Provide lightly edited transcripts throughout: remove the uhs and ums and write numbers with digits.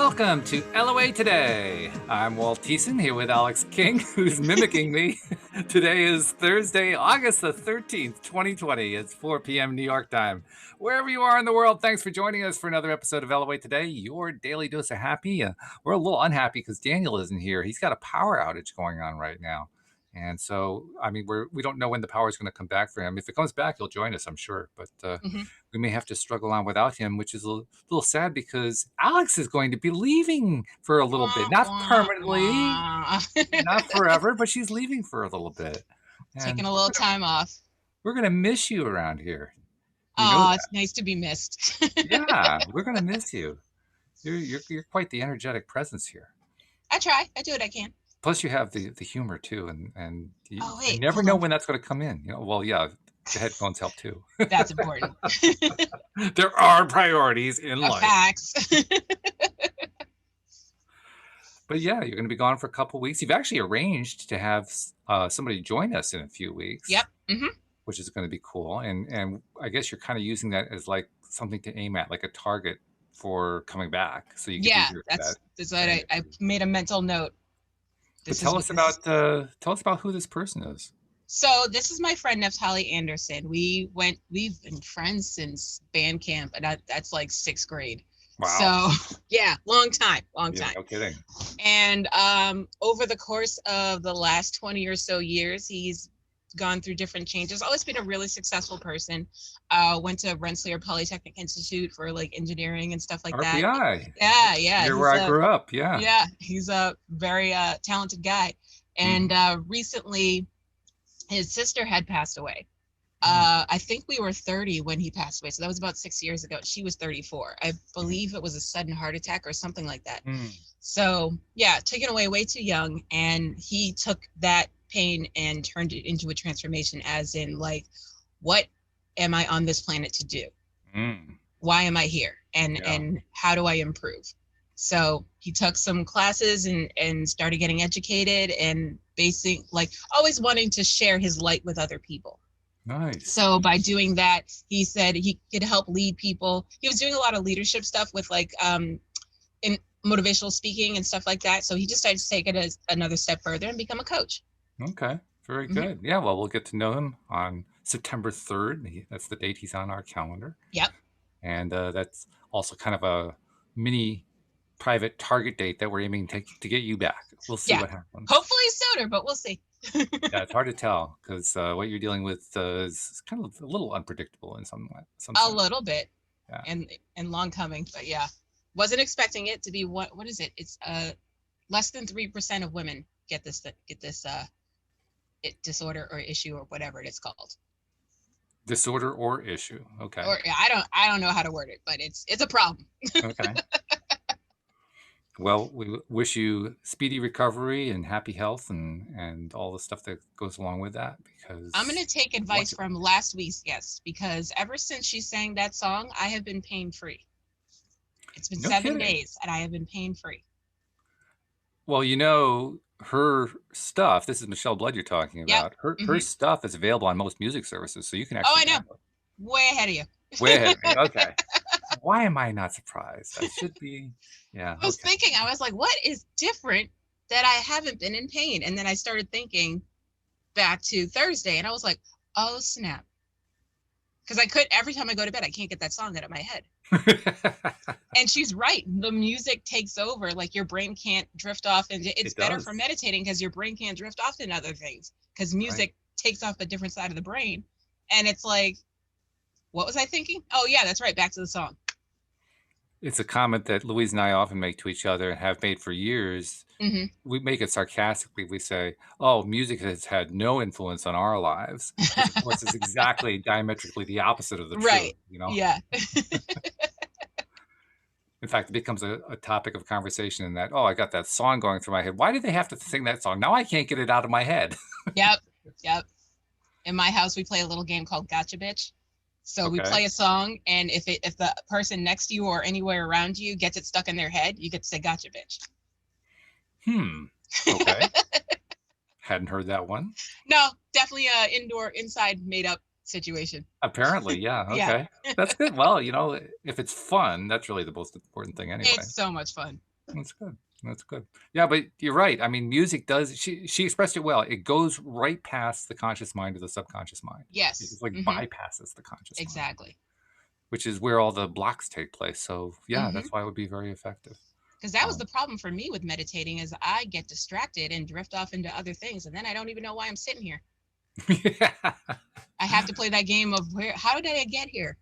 Welcome to LOA Today. I'm Walt here with Alex King, who's mimicking me. Today is Thursday, August the 13th, 2020. It's 4 p.m. New York time. Wherever you are in the world, thanks for joining us for another episode of LOA Today, your daily dose of happy. We're a little unhappy because Daniel isn't here. He's got a power outage going on right now. And so, we don't know when the power is going to come back for him. If it comes back, he'll join us, I'm sure. But we may have to struggle on without him, which is a little sad because Alex is going to be leaving for a little bit. Not permanently, not forever, but she's leaving for a little bit. Taking a little time off. We're going to miss you around here. It's nice to be missed. Yeah, we're going to miss you. You're quite the energetic presence here. I try. I do what I can. Plus, you have the humor too, and you wait, never know when that's going to come in. The headphones help too. That's important. There are priorities in life. Facts. But yeah, you're going to be gone for a couple of weeks. You've actually arranged to have somebody join us in a few weeks. Yep. Which is going to be cool. And I guess you're kind of using that as like something to aim at, like a target for coming back. So you get that's what I made a mental note. Tell us about who this person is. So this is my friend Neftali Anderson. We've been friends since band camp, and that's like 6th grade. Wow. So yeah, long time. No kidding. And over the course of the last 20 or so years, he's gone through different changes. Always been a really successful person. Went to Rensselaer Polytechnic Institute for like engineering and stuff like RPI. that. Yeah. You're where I grew up. Yeah. Yeah, he's a very talented guy. And recently, his sister had passed away. I think we were 30 when he passed away. So that was about 6 years ago. She was 34. I believe it was a sudden heart attack or something like that. So yeah, taken away way too young. And he took that pain and turned it into a transformation, as in like, what am I on this planet to do? Why am I here? And how do I improve? So he took some classes and started getting educated and always wanting to share his light with other people. Nice. So by doing that, he said he could help lead people. He was doing a lot of leadership stuff with in motivational speaking and stuff like that. So he decided to take it as another step further and become a coach. Okay, very good. Yeah, well, we'll get to know him on September 3rd. That's the date he's on our calendar. Yep. And that's also kind of a mini private target date that we're aiming to get you back. We'll see what happens. Hopefully sooner, but we'll see. Yeah, it's hard to tell because what you're dealing with is kind of a little unpredictable in some sense. A little bit. Yeah. And long coming, but yeah. Wasn't expecting it to be what is it? It's less than 3% of women get this disorder or issue or whatever it is called. Disorder or issue. Okay. Or I don't know how to word it, but it's a problem. Okay. Well, we wish you speedy recovery and happy health and all the stuff that goes along with that, because I'm going to take advice from last week's guest, because ever since she sang that song, I have been pain-free. It's been 7 days and I have been pain-free. Well, her stuff, this is Michelle Blood you're talking about. Yep. Her stuff is available on most music services, so you can actually. Oh, I know. Way ahead of you. Way ahead of me. Okay. Why am I not surprised? I should be. Yeah. I was thinking, I was like, what is different that I haven't been in pain? And then I started thinking back to Thursday and I was like, oh, snap. Because every time I go to bed, I can't get that song out of my head. And she's right. The music takes over. Like your brain can't drift off. And it's better for meditating because your brain can't drift off into other things because music takes off a different side of the brain. And it's like, what was I thinking? Oh, yeah, that's right. Back to the song. It's a comment that Louise and I often make to each other and have made for years. We make it sarcastically. We say, oh, music has had no influence on our lives. Which, of course, is exactly diametrically the opposite of the truth. Yeah. In fact, it becomes a topic of conversation in that, oh, I got that song going through my head. Why did they have to sing that song? Now I can't get it out of my head. Yep. In my house, we play a little game called Gotcha Bitch. So we play a song, and if the person next to you or anywhere around you gets it stuck in their head, you get to say "Gotcha, bitch." Okay. Hadn't heard that one. No, definitely a inside made up situation. Apparently, yeah. Okay. That's good. Well, if it's fun, that's really the most important thing anyway. It's so much fun. That's good. That's good. Yeah, but you're right. I mean, music does. She expressed it well. It goes right past the conscious mind to the subconscious mind. Yes. It's like bypasses the conscious mind, Exactly. which is where all the blocks take place. So yeah, Because that's why it would be very effective. that was Um, the problem for me with meditating is I get distracted and drift off into other things, and then I don't even know why I'm sitting here. yeah. I have to play that game of how did I get here?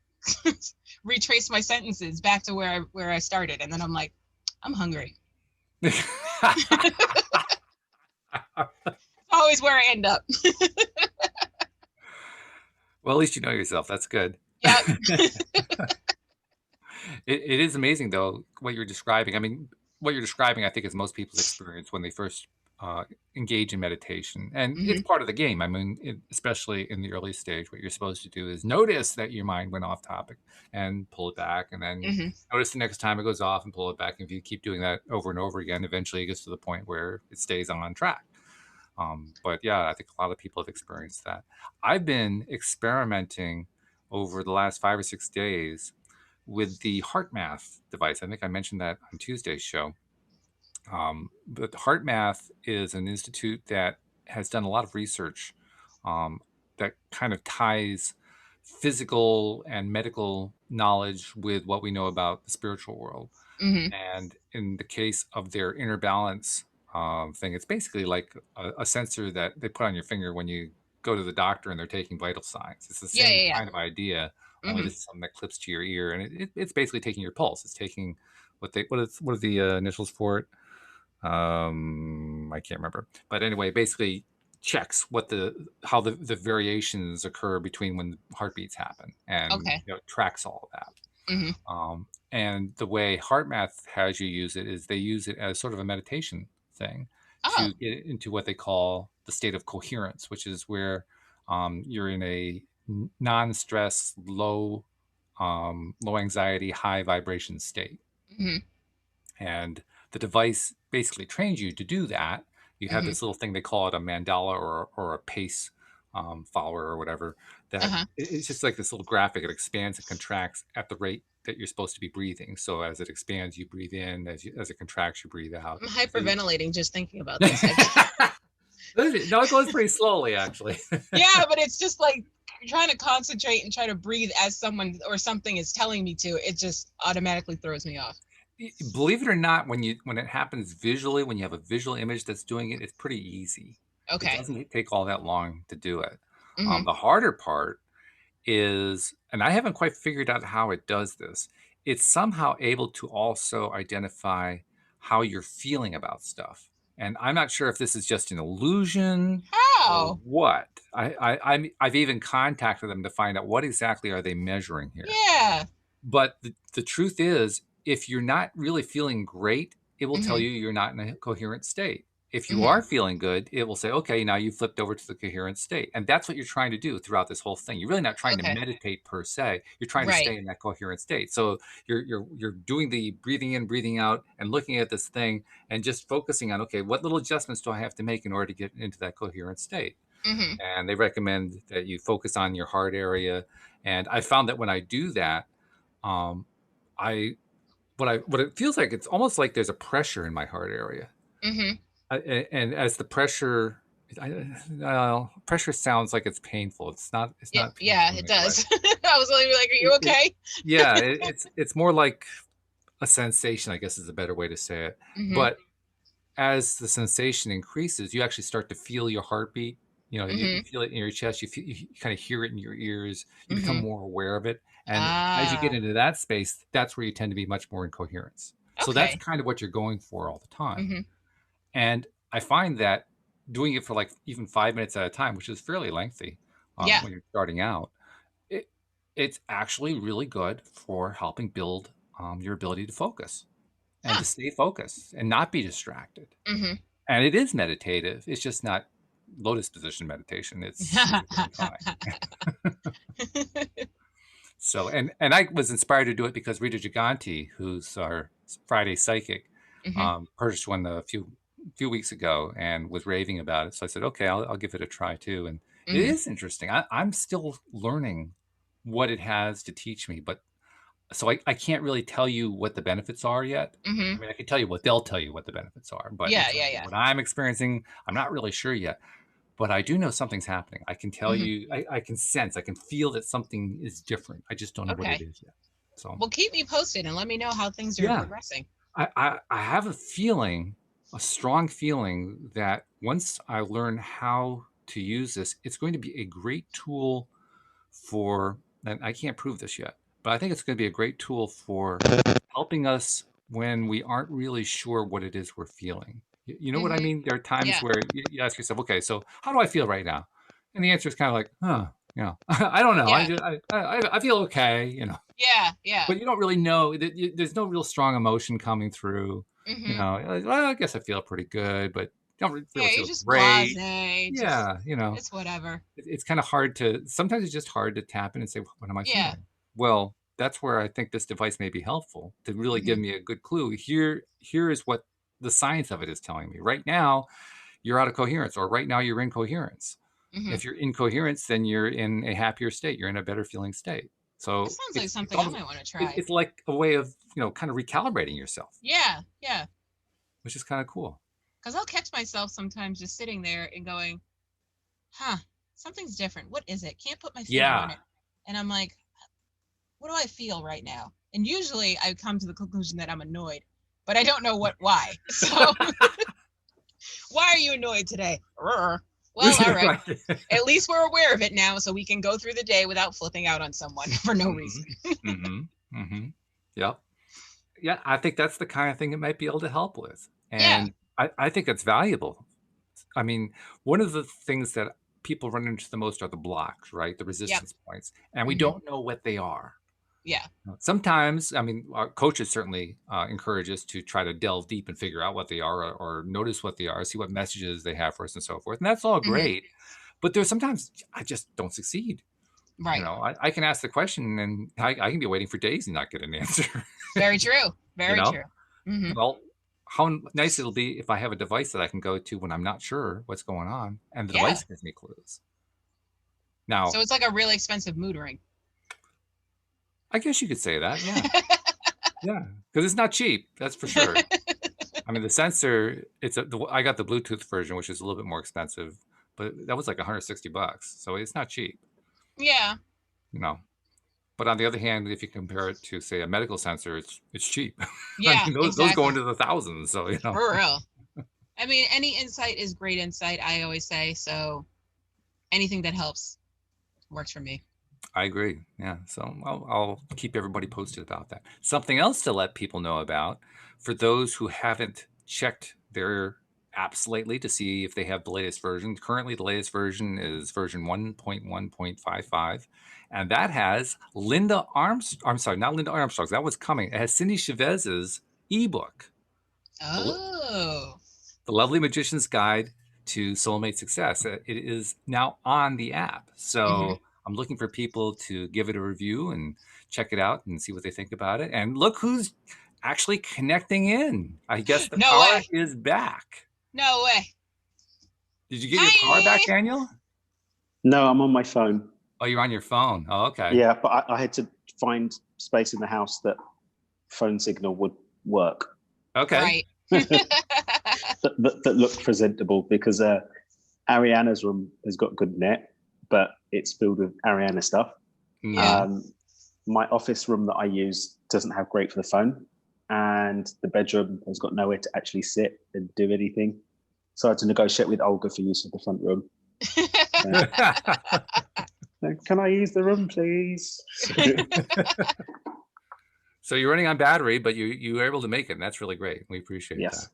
Retrace my sentences back to where I started, and then I'm like, I'm hungry. Always where I end up. Well, at least you know yourself. That's good. Yep. It is amazing though what you're describing. I mean, what you're describing, I think, is most people's experience when they first uh, engage in meditation, and it's Hmm. part of the game. I mean, especially in the early stage, what you're supposed to do is notice that your mind went off topic and pull it back, and then Hmm. notice the next time it goes off and pull it back. And if you keep doing that over and over again, eventually it gets to the point where it stays on track. But yeah, I think a lot of people have experienced that. I've been experimenting over the last 5 or 6 days with the heart math device. I think I mentioned that on Tuesday's show. But heart math is an institute that has done a lot of research that kind of ties physical and medical knowledge with what we know about the spiritual world. Hmm. And in the case of their inner balance thing, it's basically like a sensor that they put on your finger when you go to the doctor and they're taking vital signs. It's the Yeah, same yeah, kind of idea, yeah. only Hmm. this is something that clips to your ear, and it's basically taking your pulse. It's taking what are the initials for it? I can't remember, but anyway, basically checks what the how the variations occur between when heartbeats happen, and Okay. tracks all of that. Hmm. And the way HeartMath has you use it is they use it as sort of a meditation thing Oh. to get into what they call the state of coherence, which is where you're in a non-stress, low anxiety, high vibration state. Hmm. And the device basically trains you to do that. You have Hmm. this little thing, they call it a mandala or a pace follower or whatever, that Uh-huh. it's just like this little graphic. It expands and contracts at the rate that you're supposed to be breathing. So as it expands, you breathe in. As it contracts, you breathe out. I'm So you... hyperventilating just thinking about this. No, it goes pretty slowly, actually. Yeah, but it's just like trying to concentrate and try to breathe as someone or something is telling me to. It just automatically throws me off. Believe it or not, when it happens visually, when you have a visual image that's doing it, it's pretty easy. It Okay. doesn't take all that long to do it. Hmm. The harder part is, and I haven't quite figured out how it does this, it's somehow able to also identify how you're feeling about stuff. And I'm not sure if this is just an illusion or How? what. I've even contacted them to find out what exactly are they measuring here. Yeah. But the truth is, if you're not really feeling great, it will tell Hmm. you you're not in a coherent state. If you Hmm. are feeling good, it will say, okay, now you flipped over to the coherent state. And that's what you're trying to do throughout this whole thing. You're really not trying to Okay. meditate per se. You're trying to Right. stay in that coherent state. So you're doing the breathing in, breathing out, and looking at this thing and just focusing on, okay, what little adjustments do I have to make in order to get into that coherent state? Hmm. And they recommend that you focus on your heart area. And I found that when I do that, um, I what it feels like, it's almost like there's a pressure in my heart area. Hmm. And as the pressure, pressure sounds like it's painful. It's not. It's Yeah. not Yeah. painful in It any way. does. I was literally like, "Are you It okay?" yeah. It's more like a sensation, I guess, is a better way to say it. Hmm. But as the sensation increases, you actually start to feel your heartbeat. You Hmm. feel it in your chest. You kind of hear it in your ears. You become Hmm. more aware of it. And as you get Ah. into that space, that's where you tend to be much more in coherence. So that's Okay. kind of what you're going for all the time. Hmm. And I find that doing it for like even 5 minutes at a time, which is fairly lengthy Yeah. when you're starting out, it, it's actually really good for helping build your ability to focus and Huh. to stay focused and not be distracted. Hmm. And it is meditative. It's just not lotus position meditation. It's a different kind. So, and I was inspired to do it because Rita Giganti, who's our Friday psychic, Hmm. purchased one a few weeks ago and was raving about it. So I said, okay, I'll give it a try too. And it Hmm. is interesting. I'm still learning what it has to teach me, but So I can't really tell you what the benefits are yet. Mm-hmm. I mean, I can tell you what they'll tell you what the benefits are, but in Yeah, terms yeah, of yeah. what I'm experiencing, I'm not really sure yet. But I do know something's happening. I can tell Mm-hmm. you, I can sense, I can feel that something is different. I just don't know what it Okay. is yet. So Well, keep me posted and let me know how things are yeah, progressing. I have a feeling, a strong feeling that once I learn how to use this, it's going to be a great tool for, and I can't prove this yet, but I think it's going to be a great tool for helping us when we aren't really sure what it is we're feeling. You know what I Mm-hmm. mean? There are times Yeah. where you ask yourself, okay, so how do I feel right now? And the answer is kind of like, huh, I don't know. Yeah. I feel okay, Yeah. Yeah. but you don't really know. There's no real strong emotion coming through. Mm-hmm. Like, well, I guess I feel pretty good, but don't Yeah, really you're feel just great. blasé. Just Yeah, it's whatever. it's kind of hard to, sometimes it's just hard to tap in and say, what am I Yeah. feeling? Well, that's where I think this device may be helpful to really Mm-hmm. give me a good clue. Here is what the science of it is telling me. Right now, you're out of coherence, or right now you're in coherence. Mm-hmm. If you're in coherence, then you're in a happier state. You're in a better feeling state. That So sounds like it's something I almost, might want to try. it's like a way of, kind of recalibrating yourself, Yeah. Yeah. which is kind of cool. Because I'll catch myself sometimes just sitting there and going, huh, something's different. What is it? Can't put my finger on Yeah. it. And I'm like, what do I feel right now? And usually I come to the conclusion that I'm annoyed, but I don't know why. So why are you annoyed today? Well, all right. Right. At least we're aware of it now, so we can go through the day without flipping out on someone for no reason. Mm-hmm. Mm-hmm. Yep. Yeah, I think that's the kind of thing it might be able to help with. Yeah. And I think it's valuable. I mean, one of the things that people run into the most are the blocks, right? The Yep. resistance points. And we Hmm. don't know what they are. Yeah. Sometimes, I mean, our coaches certainly encourage us to try to delve deep and figure out what they are, or notice what they are, see what messages they have for us and so forth. And that's all Hmm. great. But there's sometimes I just don't succeed. Right. I can ask the question and I can be waiting for days and not get an answer. Very true. you Very know? true. Hmm. Well, how nice it'll be if I have a device that I can go to when I'm not sure what's going on, and the Yeah. device gives me clues. Now, So it's like a really expensive mood ring. I guess you could say that, yeah, yeah, because it's not cheap, that's for sure. I mean, the sensor, I got the Bluetooth version, which is a little bit more expensive, but that was like $160, so it's not cheap, Yeah. you know. But on the other hand, if you compare it to, say, a medical sensor, it's cheap. I Yeah. mean, those go Exactly. into the thousands, so For real. I mean, any insight is great insight, I always say. So anything that helps works for me. I agree. Yeah. So I'll keep everybody posted about that. Something else to let people know about for those who haven't checked their apps lately to see if they have the latest version. Currently, the latest version is version 1.1.55. And that has Linda Armstrong. I'm sorry, not Linda Armstrong's. That was coming. It has Cindy Chavez's ebook, the, Oh. the Lovely Magician's Guide to Soulmate Success. It is now on the app. Hmm. So I'm looking for people to give it a review and check it out and see what they think about it. And look who's actually connecting in. I guess the No power way. is back. No way. Did you get your power back, Hi. Daniel? No, I'm on my phone. Oh, you're on your phone. Oh, okay. Yeah, but I had to find space in the house that phone signal would work. Okay. Right. that looked presentable, because Ariana's room has got good net, but it's filled with Ariana stuff. Yeah. My office room that I use doesn't have great for the phone, and the bedroom has got nowhere to actually sit and do anything. So I had to negotiate with Olga for use of the front room. Can I use the room, please? So you're running on battery, but you were able to make it, and that's really great. We appreciate Yes.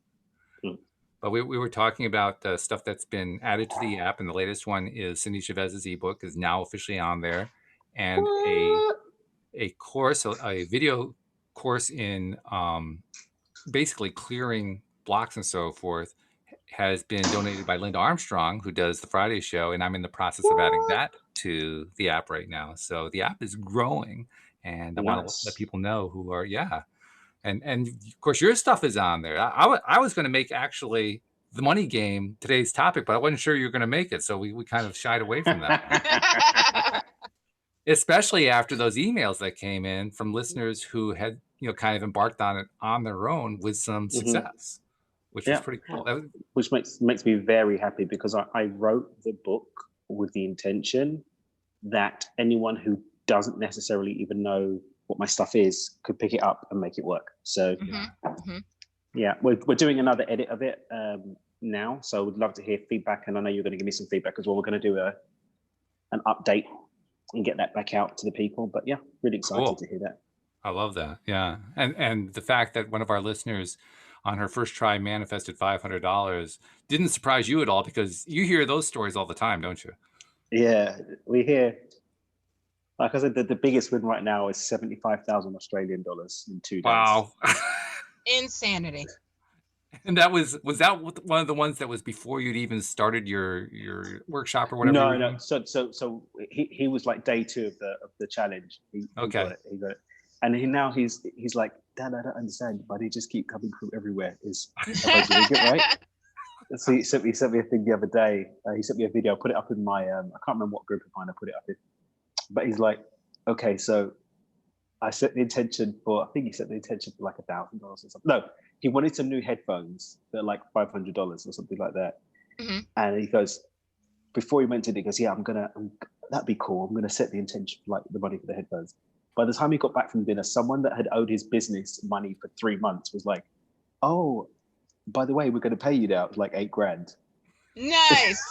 that. But we were talking about stuff that's been added to the app, and the latest one is Cindy Chavez's ebook is now officially on there, and a course, a video course in basically clearing blocks and so forth has been donated by Linda Armstrong, who does the Friday show, and I'm in the process of adding that to the app right now. So the app is growing, and I want to let people know who are, yeah. And of course, your stuff is on there. I was going to make actually the money game today's topic, but I wasn't sure you were going to make it, so we kind of shied away from that. especially after those emails that came in from listeners who had, kind of embarked on it on their own with some Mhm. success, which was Yeah, pretty cool. That was, which makes me very happy because I wrote the book with the intention that anyone who doesn't necessarily even know what my stuff is could pick it up and make it work. So yeah, we're doing another edit of it now. So we'd love to hear feedback, and I know you're going to give me some feedback as well. We're going to do an update and get that back out to the people. But yeah, really excited Cool. to hear that. I love that. Yeah. And the fact that one of our listeners on her first try manifested $500 didn't surprise you at all, because you hear those stories all the time, don't you? Yeah, we hear, like I said, the biggest win right now is 75,000 Australian dollars in 2 days. Wow. Insanity. And was that one of the ones that was before you'd even started your workshop or whatever? No, no. So he was like day 2 of the challenge. He Okay. got it. And he's like, Dad, I don't understand, but they just keep coming from everywhere. Have I doing it right? So he sent me a thing the other day. He sent me a video. I put it up in my I can't remember what group of mine I put it up in. But he's like, okay, so I set the intention for, I think he set the intention for like $1,000 or something. No, he wanted some new headphones that are like $500 or something like that. Mhm. And he goes, before he went to it, he goes, yeah, that'd be cool. I'm gonna set the intention for like the money for the headphones. By the time he got back from dinner, someone that had owed his business money for 3 months was like, oh, by the way, we're gonna pay you now. It was like $8,000. Nice.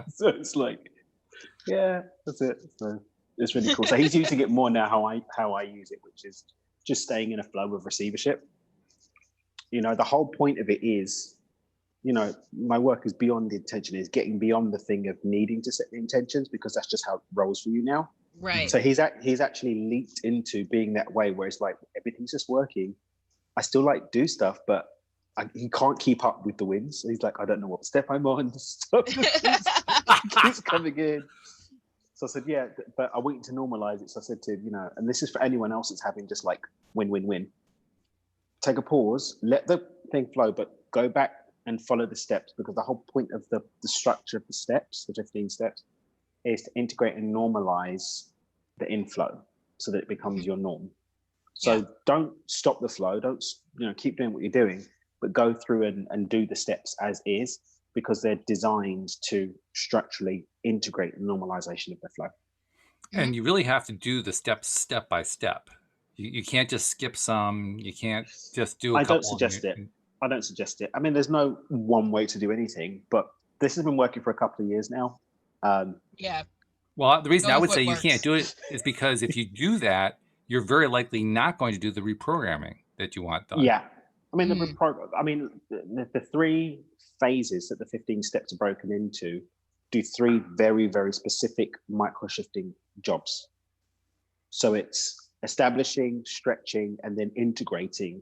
So it's like, yeah, that's it. So it's really cool. So he's using it more now how I use it, which is just staying in a flow of receivership. The whole point of it is, my work is beyond the intention, is getting beyond the thing of needing to set the intentions, because that's just how it rolls for you now. Right. So he's actually leaped into being that way, where it's like everything's just working. I still like do stuff, but he can't keep up with the wins. So he's like, I don't know what step I'm on. Stuff keeps coming in. So I said, yeah, but I want you to normalize it. So I said to him, and this is for anyone else that's having just like win. Take a pause, let the thing flow, but go back and follow the steps, because the whole point of the structure of the steps, the 15 steps, is to integrate and normalize the inflow so that it becomes your norm. So don't stop the flow. Don't, keep doing what you're doing, but go through and do the steps as is, because they're designed to structurally integrate the normalization of the flow. And you really have to do the steps step by step. You can't just skip some. You can't just do a couple. I don't suggest it. I mean, there's no one way to do anything, but this has been working for a couple of years now. Yeah. Well, the reason I would say you works. can't do it is because if you do that, you're very likely not going to do the reprogramming that you want done. Yeah. I mean, the 3 phases that the 15 steps are broken into do 3 very, very specific micro shifting jobs. So it's establishing, stretching, and then integrating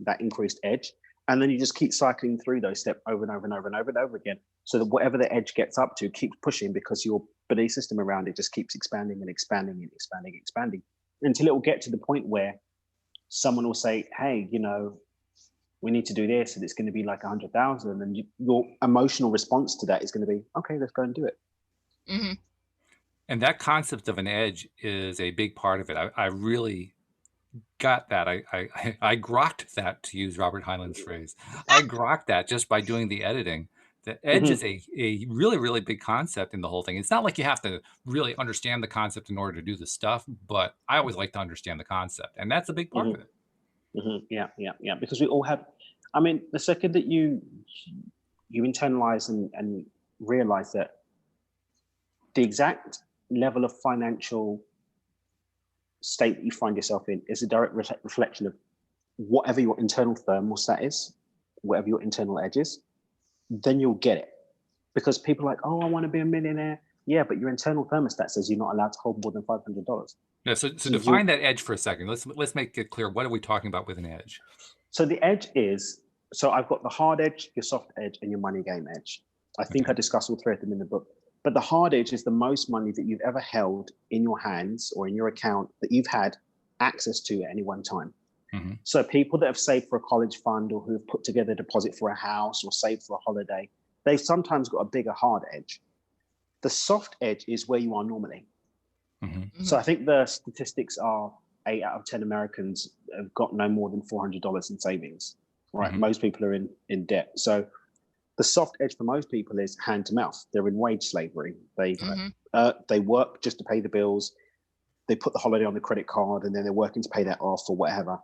that increased edge. And then you just keep cycling through those steps over and over and over and over and over again, so that whatever the edge gets up to keeps pushing, because your belief system around it just keeps expanding and expanding and expanding until it will get to the point where someone will say, hey, we need to do this, and it's going to be like 100,000. And your emotional response to that is going to be, okay, let's go and do it. Mm-hmm. And that concept of an edge is a big part of it. I really got that. I grokked that, to use Robert Heinlein's phrase. I grokked that just by doing the editing. The edge is a really, really big concept in the whole thing. It's not like you have to really understand the concept in order to do the stuff, but I always like to understand the concept, and that's a big part of it. Yeah. Because we all have, I mean, the second that you internalize and realize that the exact level of financial state that you find yourself in is a direct reflection of whatever your internal thermostat is, whatever your internal edge is, then you'll get it. Because people are like, oh, I want to be a millionaire. Yeah, but your internal thermostat says you're not allowed to hold more than $500. Yeah, so define that edge for a second. Let's make it clear. What are we talking about with an edge? So the edge is, so I've got the hard edge, your soft edge, and your money game edge. I think I discuss all 3 of them in the book. But the hard edge is the most money that you've ever held in your hands or in your account that you've had access to at any one time. Mm-hmm. So people that have saved for a college fund, or who have put together a deposit for a house, or saved for a holiday, they've sometimes got a bigger hard edge. The soft edge is where you are normally. So I think the statistics are 8 out of 10 Americans have got no more than $400 in savings, right? Most people are in debt. So the soft edge for most people is hand to mouth. They're in wage slavery. They work just to pay the bills. They put the holiday on the credit card, and then they're working to pay that off or whatever.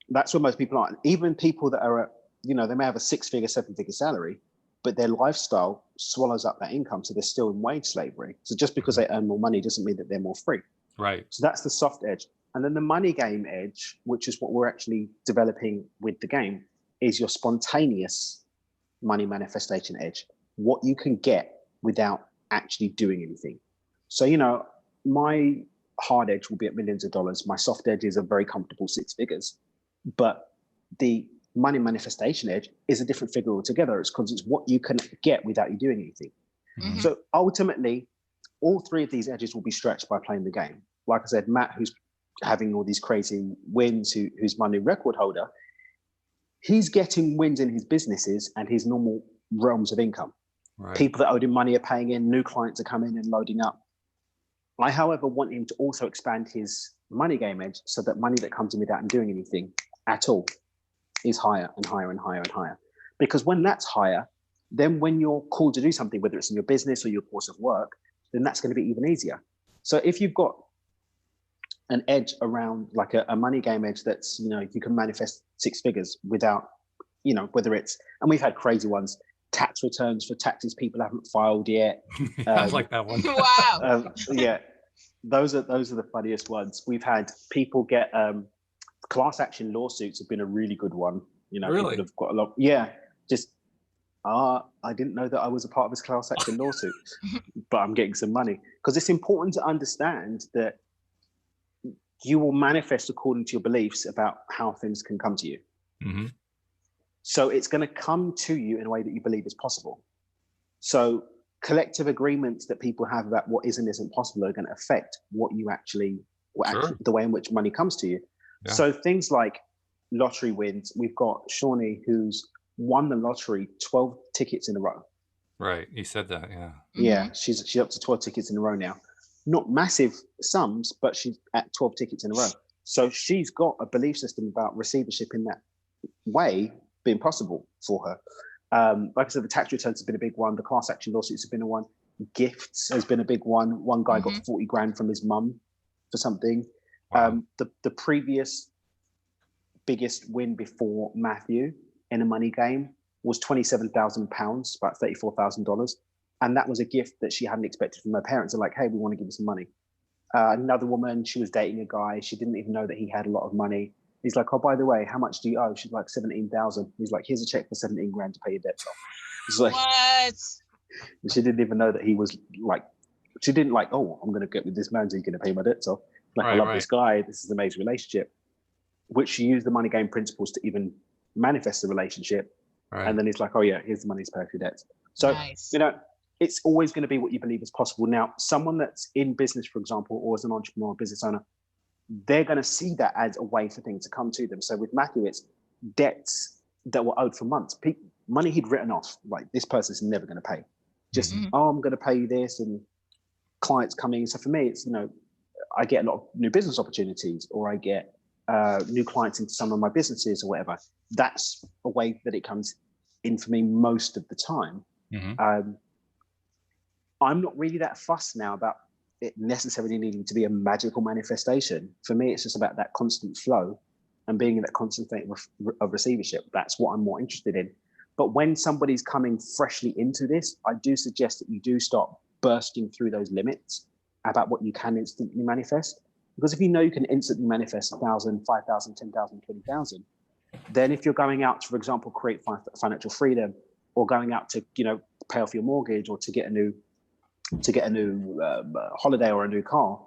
That's where most people are. Even people that are, they may have a 6-figure, 7-figure salary, but their lifestyle swallows up that income, so they're still in wage slavery. So just because they earn more money doesn't mean that they're more free. Right. So that's the soft edge. And then the money game edge, which is what we're actually developing with the game, is your spontaneous money manifestation edge. What you can get without actually doing anything. So, my hard edge will be at millions of dollars. My soft edge is a very comfortable 6 figures. But the money manifestation edge is a different figure altogether. It's because it's what you can get without you doing anything. So ultimately, all 3 of these edges will be stretched by playing the game. Like I said, Matt, who's having all these crazy wins, who's my new record holder, he's getting wins in his businesses and his normal realms of income. Right. People that owed him money are paying in, new clients are coming and loading up. I, however, want him to also expand his money game edge so that money that comes in without him doing anything at all is higher and higher and higher and higher. Because when that's higher, then when you're called to do something, whether it's in your business or your course of work, then that's going to be even easier. So if you've got an edge around like a money game edge that's, you can manifest 6 figures without, whether it's, and we've had crazy ones, tax returns for taxes people haven't filed yet. I like that one. Wow. Yeah, those are the funniest ones. We've had people get class action lawsuits have been a really good one. Really? People have got a lot. Yeah, just I didn't know that I was a part of this class action lawsuit, but I'm getting some money. Because it's important to understand that you will manifest according to your beliefs about how things can come to you. So it's going to come to you in a way that you believe is possible. So collective agreements that people have about what is and isn't possible are going to affect what you actually, the way in which money comes to you. Yeah. So things like lottery wins, we've got Shawnee who's won the lottery 12 tickets in a row. Right, you said that, yeah. Yeah, she's up to 12 tickets in a row now. Not massive sums, but she's at 12 tickets in a row. So she's got a belief system about receivership in that way being possible for her. Like I said, the tax returns has been a big one. The class action lawsuits have been a one. Gifts has been a big one. One guy got 40 grand from his mum for something. Wow. The previous biggest win before Matthew in a money game was £27,000, about $34,000. And that was a gift that she hadn't expected from her parents. They're like, hey, we want to give you some money. Another woman, she was dating a guy. She didn't even know that he had a lot of money. He's like, oh, by the way, how much do you owe? She's like, 17,000. He's like, here's a check for 17 grand to pay your debts off. It's like, what? She didn't even know that he was like, she didn't like, oh, I'm going to get with this man, so he's going to pay my debts off. Like, I love this guy. This is an amazing relationship, which she used the money game principles to even manifest the relationship. Right. And then it's like, oh yeah, here's the money to pay off your debts. So, nice. It's always going to be what you believe is possible. Now, someone that's in business, for example, or as an entrepreneur or business owner, they're going to see that as a way for things to come to them. So with Matthew, it's debts that were owed for months. Money he'd written off, like this person's never going to pay. Just, oh, I'm going to pay you this, and clients coming. So for me, it's, I get a lot of new business opportunities, or I get new clients into some of my businesses or whatever. That's a way that it comes in for me most of the time. I'm not really that fussed now about it necessarily needing to be a magical manifestation. For me, it's just about that constant flow and being in that constant state of receivership. That's what I'm more interested in. But when somebody's coming freshly into this, I do suggest that you do start bursting through those limits about what you can instantly manifest. Because if you know you can instantly manifest 1,000, 5,000, 10,000, 20,000, then if you're going out to, for example, create financial freedom, or going out to, pay off your mortgage, or to get a new holiday or a new car,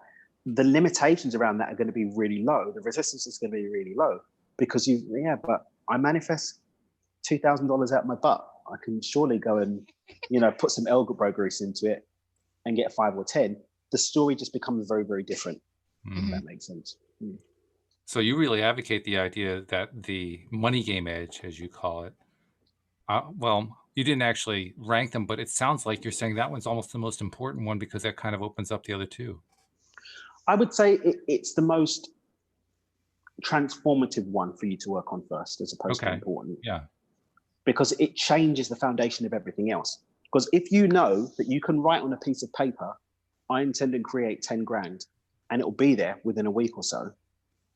the limitations around that are going to be really low. The resistance is going to be really low because but I manifest $2,000 out of my butt. I can surely go and, put some elder grease into it and get 5 or 10. The story just becomes very, very different. If that makes sense. So you really advocate the idea that the money game edge, as you call it, you didn't actually rank them, but it sounds like you're saying that one's almost the most important one because that kind of opens up the other two. I would say it's the most transformative one for you to work on first, as opposed to Okay. important, Yeah. because it changes the foundation of everything else. Because if you know that you can write on a piece of paper, I intend to create 10 grand, and it'll be there within a week or so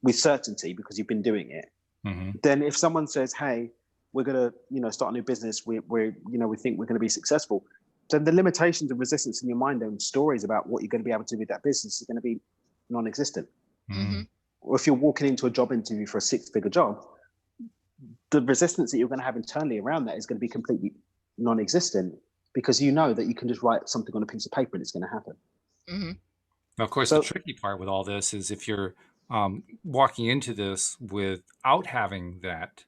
with certainty because you've been doing it. Mhm. Then if someone says, hey, we're going to, start a new business, we think we're going to be successful, then the limitations and resistance in your mind and stories about what you're going to be able to do with that business is going to be non-existent. Mhm. Or if you're walking into a job interview for a 6-figure job, the resistance that you're going to have internally around that is going to be completely non-existent, because you know that you can just write something on a piece of paper and it's going to happen. Mhm. Now, of course, the So tricky part with all this is if you're walking into this without having that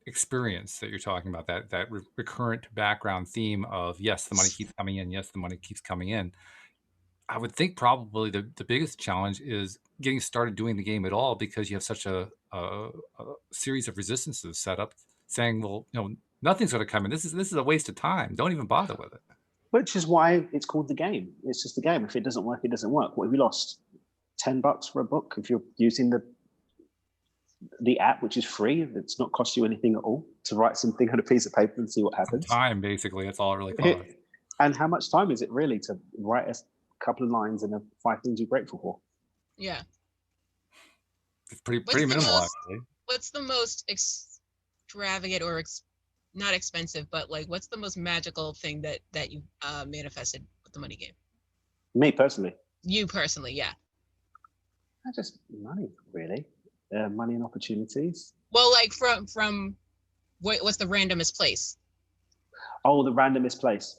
experience that you're talking about, that recurrent background theme of yes, the money keeps coming in, yes, the money keeps coming in. I would think probably the biggest challenge is getting started doing the game at all, because you have such a series of resistances set up, saying, well, nothing's going to come in. This is a waste of time. Don't even bother with it. which is why it's called the game. It's just a game. If it doesn't work, it doesn't work. What have you lost? $10 for a book if you're using the app, which is free. It's not cost you anything at all to write something on a piece of paper and see what happens. Time, basically, that's all it really costs. And how much time is it really to write a couple of lines and 5 things you're grateful for? Yeah. It's pretty minimal, actually. What's the most extravagant or not expensive, but like what's the most magical thing that you manifested with the money game? Me personally. You personally, yeah. Just money, really. Money and opportunities. Well, like from what's the randomest place? Oh, the randomest place.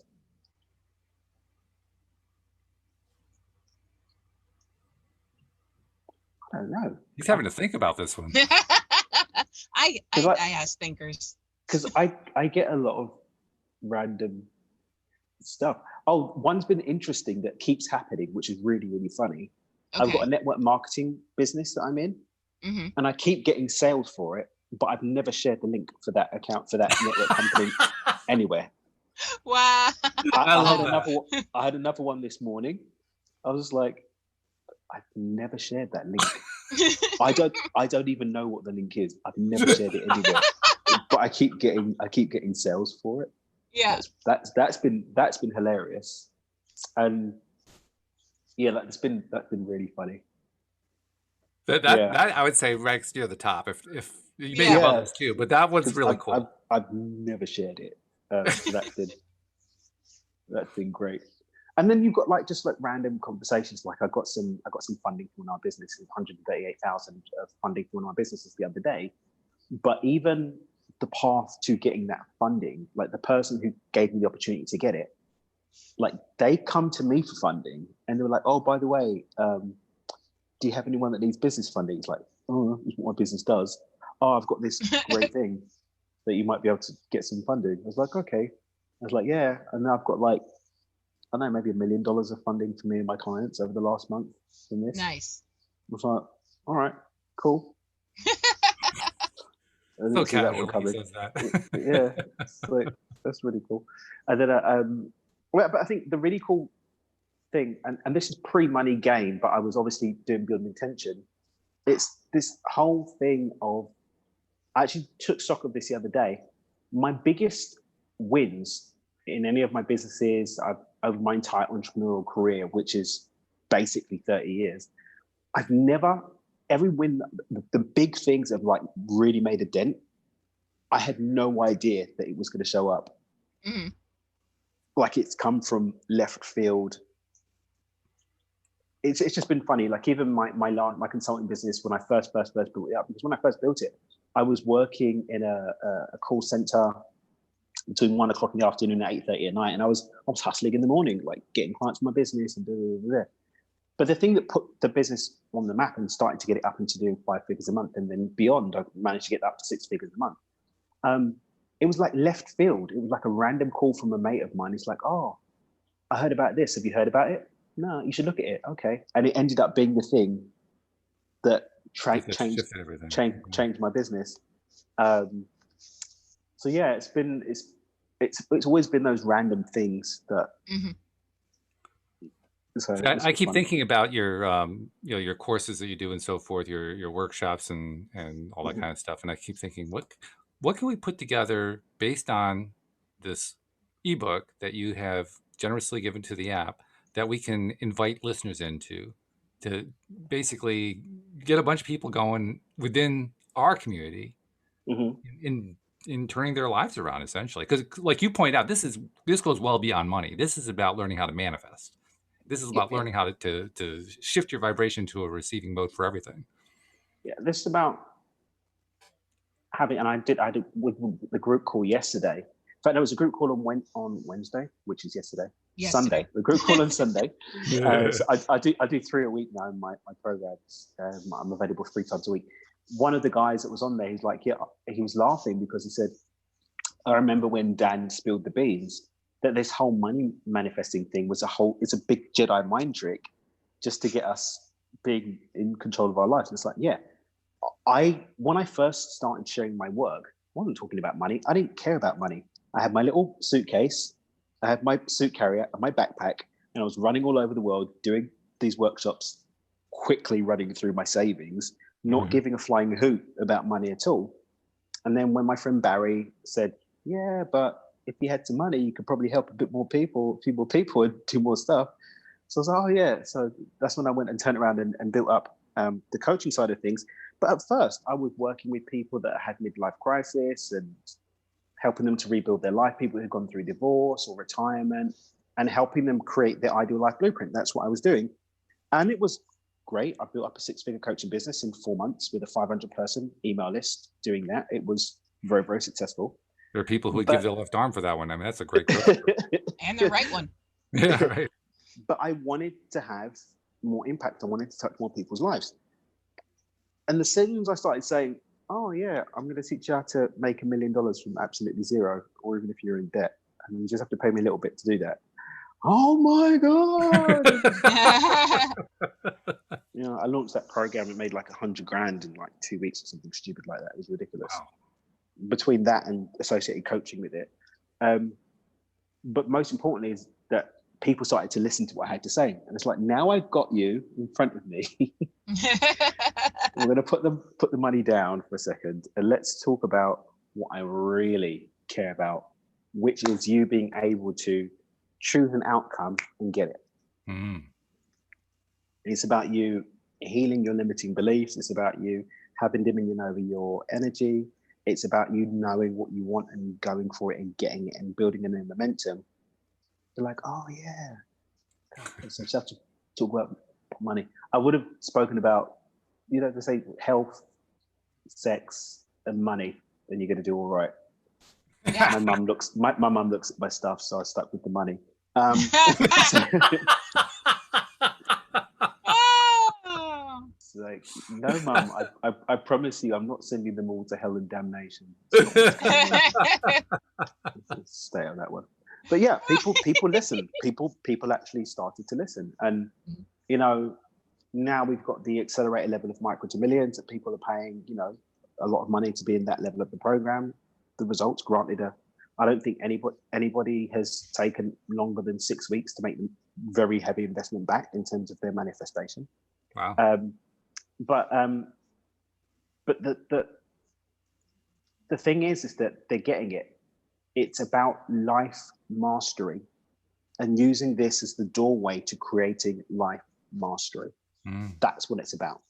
I don't know. He's having to think about this one. I ask thinkers. Because I get a lot of random stuff. Oh, one's been interesting that keeps happening, which is really, really funny. Okay. I've got a network marketing business that I'm in, and I keep getting sales for it, but I've never shared the link for that account, for that network company anywhere. Wow. I had another one this morning. I was like, I've never shared that link. I don't even know what the link is. I've never shared it anywhere. But I keep getting sales for it. Yeah. That's been hilarious. And yeah, that's been really funny. That I would say ranks near the top. If you may have others too, but that one's really cool. I've never shared it. So that's been great. And then you've got just random conversations. Like I got some funding for one of our businesses, 138,000 of funding for one of our businesses the other day. But even the path to getting that funding, like the person who gave me the opportunity to get it, like they come to me for funding and they were like, oh, by the way, do you have anyone that needs business funding? It's like, oh, that's what my business does. Oh, I've got this great thing that you might be able to get some funding. I was like, okay. I was like, yeah. And now I've got I don't know, maybe $1 million of funding for me and my clients over the last month from this. Nice. I was like, all right, cool. So casual when he says that. Yeah, it's like, that's really cool. And then, but I think the really cool thing, and this is pre-money game, but I was obviously doing Building Intention. It's this whole thing of, I actually took stock of this the other day. My biggest wins in any of my businesses over my entire entrepreneurial career, which is basically 30 years, every win, the big things have really made a dent. I had no idea that it was going to show up. Mm-hmm. It's come from left field. It's just been funny. Even my consulting business, when I first built it up, because when I first built it, I was working in a call center between 1 o'clock in the afternoon and 8:30 at night, and I was hustling in the morning, getting clients for my business and blah, blah, blah. But the thing that put the business on the map and started to get it up into doing 5 figures a month and then beyond, I managed to get that up to 6 figures a month. It was left field. It was a random call from a mate of mine. It's like, oh, I heard about this. Have you heard about it? No, you should look at it. Okay. And it ended up being the thing that changed my business. So yeah, it's it's always been those random things that. Mhm. So I keep fun. thinking about your your courses that you do and so forth, your workshops and all that kind of stuff, and I keep thinking, what can we put together based on this ebook that you have generously given to the app that we can invite listeners into to basically get a bunch of people going within our community Mhm. in turning their lives around, essentially, because like you point out, this goes well beyond money. This is about learning how to manifest. This is about learning how to shift your vibration to a receiving mode for everything. Yeah, this is about having, and I did with the group call yesterday. In fact, there was a group call on Wednesday, which is yesterday. Sunday. The group call on Sunday. So I do 3 a week now in my programs. I'm available 3 times a week. One of the guys that was on there, he's like, yeah, he was laughing because he said, I remember when Dan spilled the beans, that this whole money manifesting thing it's a big Jedi mind trick just to get us being in control of our lives. And it's like, yeah, when I first started sharing my work, I wasn't talking about money. I didn't care about money. I had my little suitcase, I had my suit carrier, and my backpack, and I was running all over the world doing these workshops, quickly running through my savings, not giving a flying hoot about money at all. And then when my friend Barry said, yeah, but if you had some money, you could probably help a few more people and do more stuff. So I was like, oh yeah. So that's when I went and turned around and built up the coaching side of things. But at first, I was working with people that had midlife crisis and helping them to rebuild their life, people who've gone through divorce or retirement, and helping them create their ideal life blueprint. That's what I was doing. And it was great. I built up a 6-figure coaching business in 4 months with a 500-person email list doing that. It was very, very successful. There are people who would give their left arm for that one. I mean, that's a great growth. And the right one. Yeah, right. But I wanted to have more impact. I wanted to touch more people's lives. And the same I started saying, oh yeah, I'm going to teach you how to make $1 million from absolutely zero, or even if you're in debt, and you just have to pay me a little bit to do that. Oh my God. I launched that program. It made like $100,000 in like 2 weeks or something stupid like that. It was ridiculous. Wow. Between that and associated coaching with it. But most importantly is that people started to listen to what I had to say. And it's like, now I've got you in front of me. We're going to put the money down for a second, and let's talk about what I really care about, which is you being able to choose an outcome and get it. It's about you healing your limiting beliefs. It's about you having dominion over your energy. It's about you knowing what you want and going for it and getting it and building in momentum. You're like, oh yeah. So just have to talk about money. I would have spoken about, they say health, sex, and money, then you're going to do all right. Yeah. My mum looks at my stuff, so I stuck with the money. It's like, no, Mum, I promise you, I'm not sending them all to hell and damnation. Stay on that one. But yeah, people listen. People actually started to listen, and now we've got the accelerated level of micro to millions that people are paying, a lot of money to be in that level of the program. The results, granted, I don't think anybody has taken longer than 6 weeks to make them very heavy investment back in terms of their manifestation. Wow. But the thing is that they're getting it. It's about life mastery and using this as the doorway to creating life mastery. That's what it's about.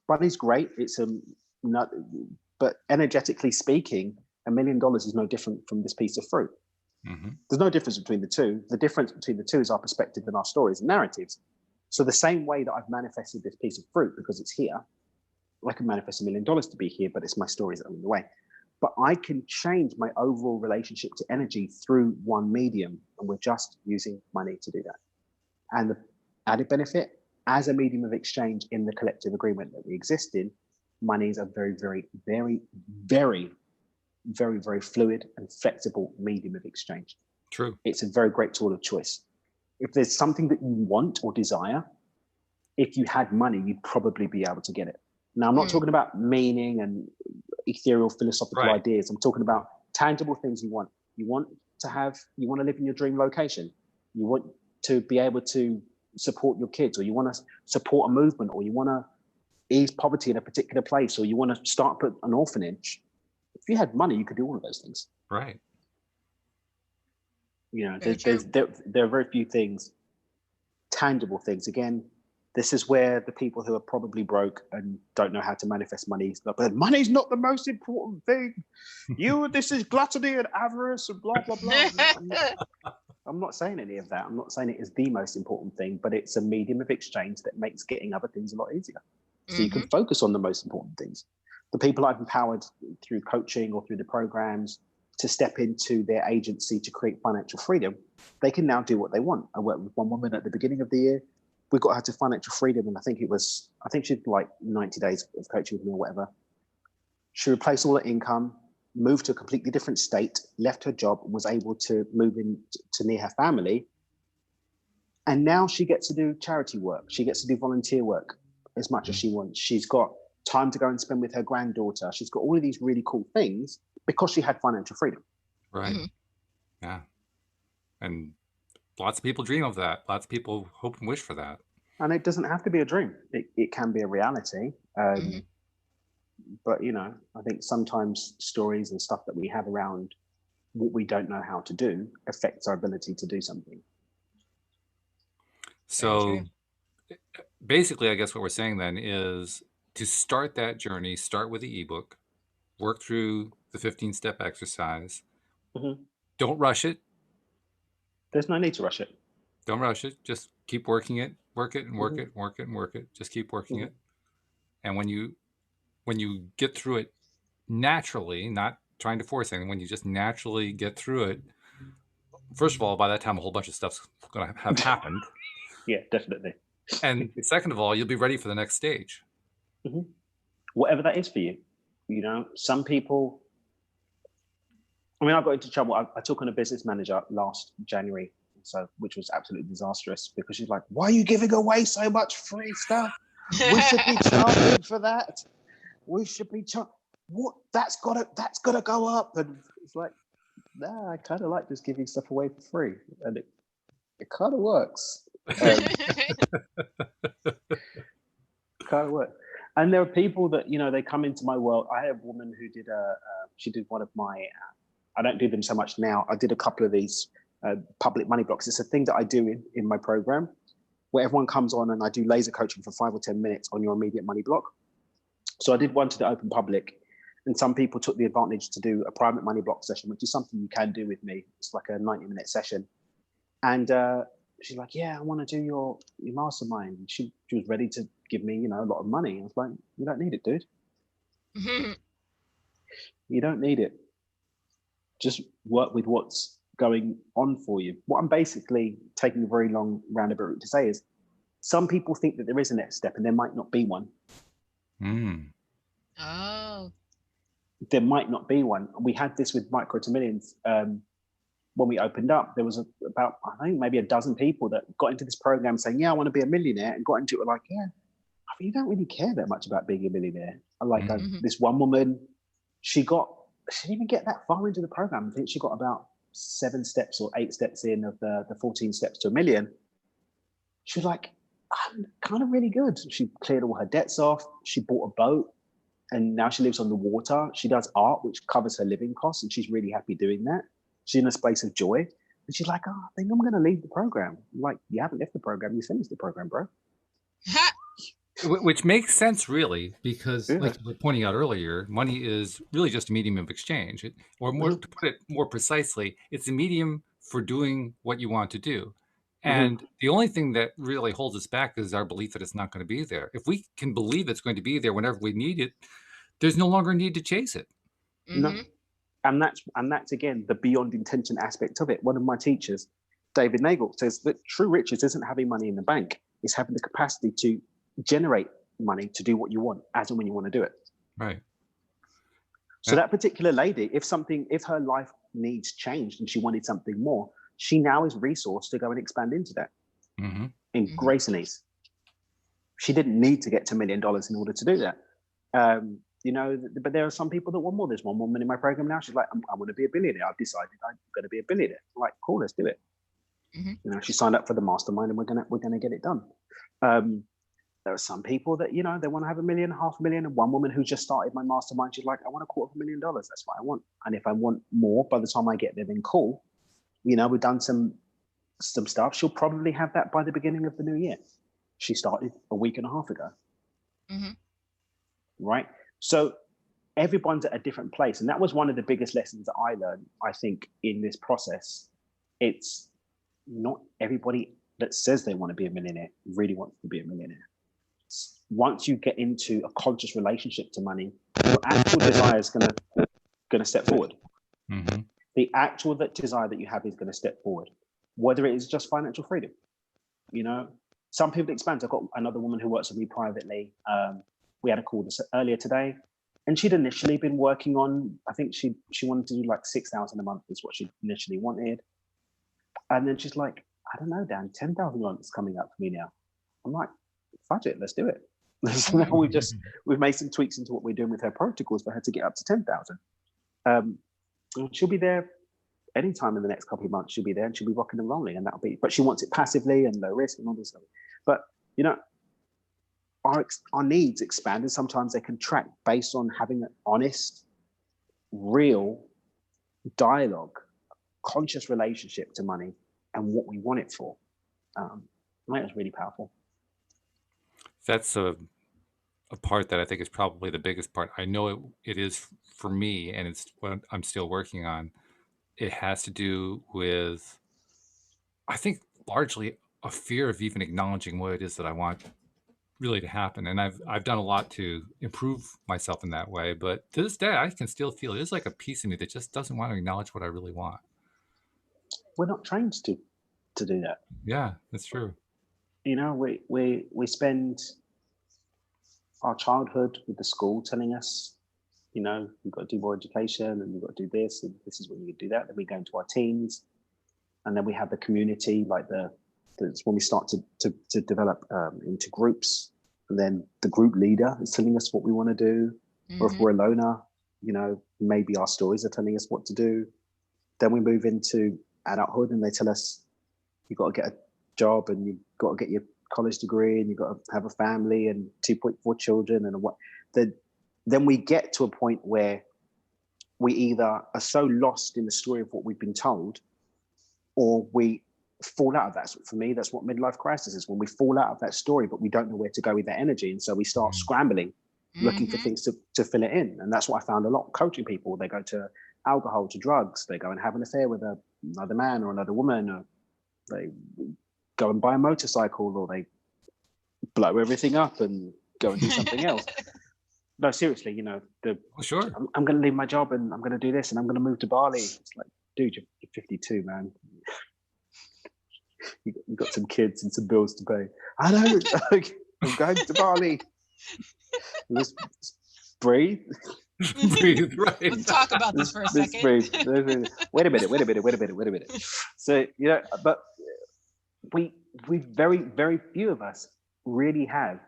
Money's great. It's but energetically speaking, $1 million is no different from this piece of fruit. There's no difference between the two. The difference between the two is our perspective and our stories and narratives. So the same way that I've manifested this piece of fruit because it's here, I can manifest $1 million to be here, but it's my stories that are in the way. But I can change my overall relationship to energy through one medium, and we're just using money to do that. And the added benefit, as a medium of exchange in the collective agreement that we exist in, money is a very, very, very, very, very, very fluid and flexible medium of exchange. True. It's a very great tool of choice. If there's something that you want or desire, if you had money, you'd probably be able to get it. Now, I'm not talking about meaning and ethereal philosophical ideas. I'm talking about tangible things you want. You want to live in your dream location. You want to be able to support your kids, or you want to support a movement, or you want to ease poverty in a particular place, or you want to start an orphanage. If you had money, you could do all of those things. Right. You know, there are very few things, tangible things. Again, this is where the people who are probably broke and don't know how to manifest money, but money's not the most important thing. This is gluttony and avarice and blah, blah, blah. I'm not saying any of that. I'm not saying it is the most important thing, but it's a medium of exchange that makes getting other things a lot easier. So you can focus on the most important things. The people I've empowered through coaching or through the programs to step into their agency to create financial freedom, they can now do what they want. I worked with one woman at the beginning of the year. We got her to financial freedom, and I think she did like 90 days of coaching with me or whatever. She replaced all her income, moved to a completely different state, left her job, and was able to move in to near her family. And now she gets to do charity work. She gets to do volunteer work as much as she wants. She's got time to go and spend with her granddaughter. She's got all of these really cool things because she had financial freedom. Right. Yeah. And lots of people dream of that. Lots of people hope and wish for that. And it doesn't have to be a dream. It can be a reality. But, you know, I think sometimes stories and stuff that we have around what we don't know how to do affects our ability to do something. So basically, I guess what we're saying then is to start that journey, start with the ebook, work through the 15-step exercise. Don't rush it. There's no need to rush it. Don't rush it. Just keep working it, work it and work it, work it and work it. Just keep working it. And when you get through it naturally, not trying to force anything, when you just naturally get through it, first of all, by that time, a whole bunch of stuff's going to have happened. Yeah, definitely. And second of all, you'll be ready for the next stage. Whatever that is for you. You know, some people, I mean, I got into trouble. I took on a business manager last January, which was absolutely disastrous, because she's like, why are you giving away so much free stuff? We should be charging for that. We should be charging. What? That's gotta go up. And it's like, nah, I kind of like just giving stuff away for free, and it kind of works. Kind of works. And there are people that, you know, they come into my world. I had a woman who did she did one of my, I don't do them so much now. I did a couple of these public money blocks. It's a thing that I do in my program, where everyone comes on and I do laser coaching for 5 or 10 minutes on your immediate money block. So I did one to the open public, and some people took the advantage to do a private money block session, which is something you can do with me. It's like a 90-minute session. And she's like, yeah, I want to do your mastermind. And she was ready to give me, you know, a lot of money. I was like, you don't need it, dude. You don't need it. Just work with what's going on for you. What I'm basically taking a very long roundabout route to say is, some people think that there is a next step and there might not be one. Oh. There might not be one. We had this with Micro to Millions. When we opened up, there was about, I think, maybe a dozen people that got into this program saying, yeah, I want to be a millionaire, and got into it like, yeah, I mean, you don't really care that much about being a millionaire. This one woman, she didn't even get that far into the program. I think she got about 7 steps or 8 steps in of the 14 steps to $1 million. She was like, I'm kind of really good. She cleared all her debts off. She bought a boat, and now she lives on the water. She does art, which covers her living costs, and she's really happy doing that. She's in a space of joy. And she's like, oh, I think I'm going to leave the program. I'm like, you haven't left the program. You finished the program, bro. Which makes sense, really, because like you were pointing out earlier, money is really just a medium of exchange. Or more, to put it more precisely, it's a medium for doing what you want to do. And the only thing that really holds us back is our belief that it's not going to be there. If we can believe it's going to be there whenever we need it, there's no longer a need to chase it. No. And that's again the beyond intention aspect of it. One of my teachers, David Nagel, says that true riches isn't having money in the bank; it's having the capacity to generate money to do what you want as and when you want to do it. Right. So that particular lady, if her life needs changed and she wanted something more, she now is resourced to go and expand into that in grace and ease. She didn't need to get to $1 million in order to do that. But there are some people that want more. There's one woman in my program now. She's like, I want to be a billionaire. I've decided I'm going to be a billionaire. I'm like, cool, let's do it. She signed up for the mastermind, and we're gonna get it done. There are some people that they want to have $1 million, $500,000, and one woman who just started my mastermind, she's like, I want $250,000. That's what I want. And if I want more, by the time I get there, then cool. We've done some stuff. She'll probably have that by the beginning of the new year. She started a week and a half ago. Right. So everyone's at a different place, and that was one of the biggest lessons that I learned. I think in this process, it's not everybody that says they want to be a millionaire really wants to be a millionaire. Once you get into a conscious relationship to money, your actual desire is gonna step forward. The actual desire that you have is going to step forward, whether it is just financial freedom. Some people expand. I've got another woman who works with me privately. We had a call earlier today, and she'd initially been working on, I think she wanted to do like 6,000 a month is what she initially wanted. And then she's like, I don't know, Dan, 10,000 a month is coming up for me now. I'm like, fudge it, let's do it. So now we've made some tweaks into what we're doing with her protocols for her to get up to 10,000. She'll be there anytime in the next couple of months. She'll be there and she'll be rocking and rolling, and but she wants it passively and low risk and all this stuff. But our needs expand, and sometimes they contract based on having an honest, real dialogue, conscious relationship to money and what we want it for. That was really powerful. That's a part that I think is probably the biggest part. I know it is for me, and it's what I'm still working on. It has to do with, I think, largely a fear of even acknowledging what it is that I want really to happen. And I've done a lot to improve myself in that way. But to this day, I can still feel there's like a piece of me that just doesn't want to acknowledge what I really want. We're not trained to do that. Yeah, that's true. We spend our childhood with the school telling us, you've got to do more education, and you've got to do this, and this is when you do that. Then we go into our teens, and then we have the community, like that's when we start to develop into groups, and then the group leader is telling us what we want to do. Or if we're a loner, maybe our stories are telling us what to do. Then we move into adulthood, and they tell us you've got to get a job, and you've got to get your college degree, and you've got to have a family and 2.4 children, and what. Then we get to a point where we either are so lost in the story of what we've been told, or we fall out of that. So for me, that's what midlife crisis is, when we fall out of that story, but we don't know where to go with that energy. And so we start scrambling, looking for things to fill it in. And that's what I found a lot coaching people. They go to alcohol, to drugs, they go and have an affair with another man or another woman, or they go and buy a motorcycle, or they blow everything up and go and do something else. No, seriously, Sure. I'm going to leave my job, and I'm going to do this, and I'm going to move to Bali. It's like, dude, you're 52, man. You've got some kids and some bills to pay. I know. I'm going to Bali. Let's breathe. Breathe, right. Let's talk about this for a second. Breathe. Wait a minute. So, but we very, very few of us really have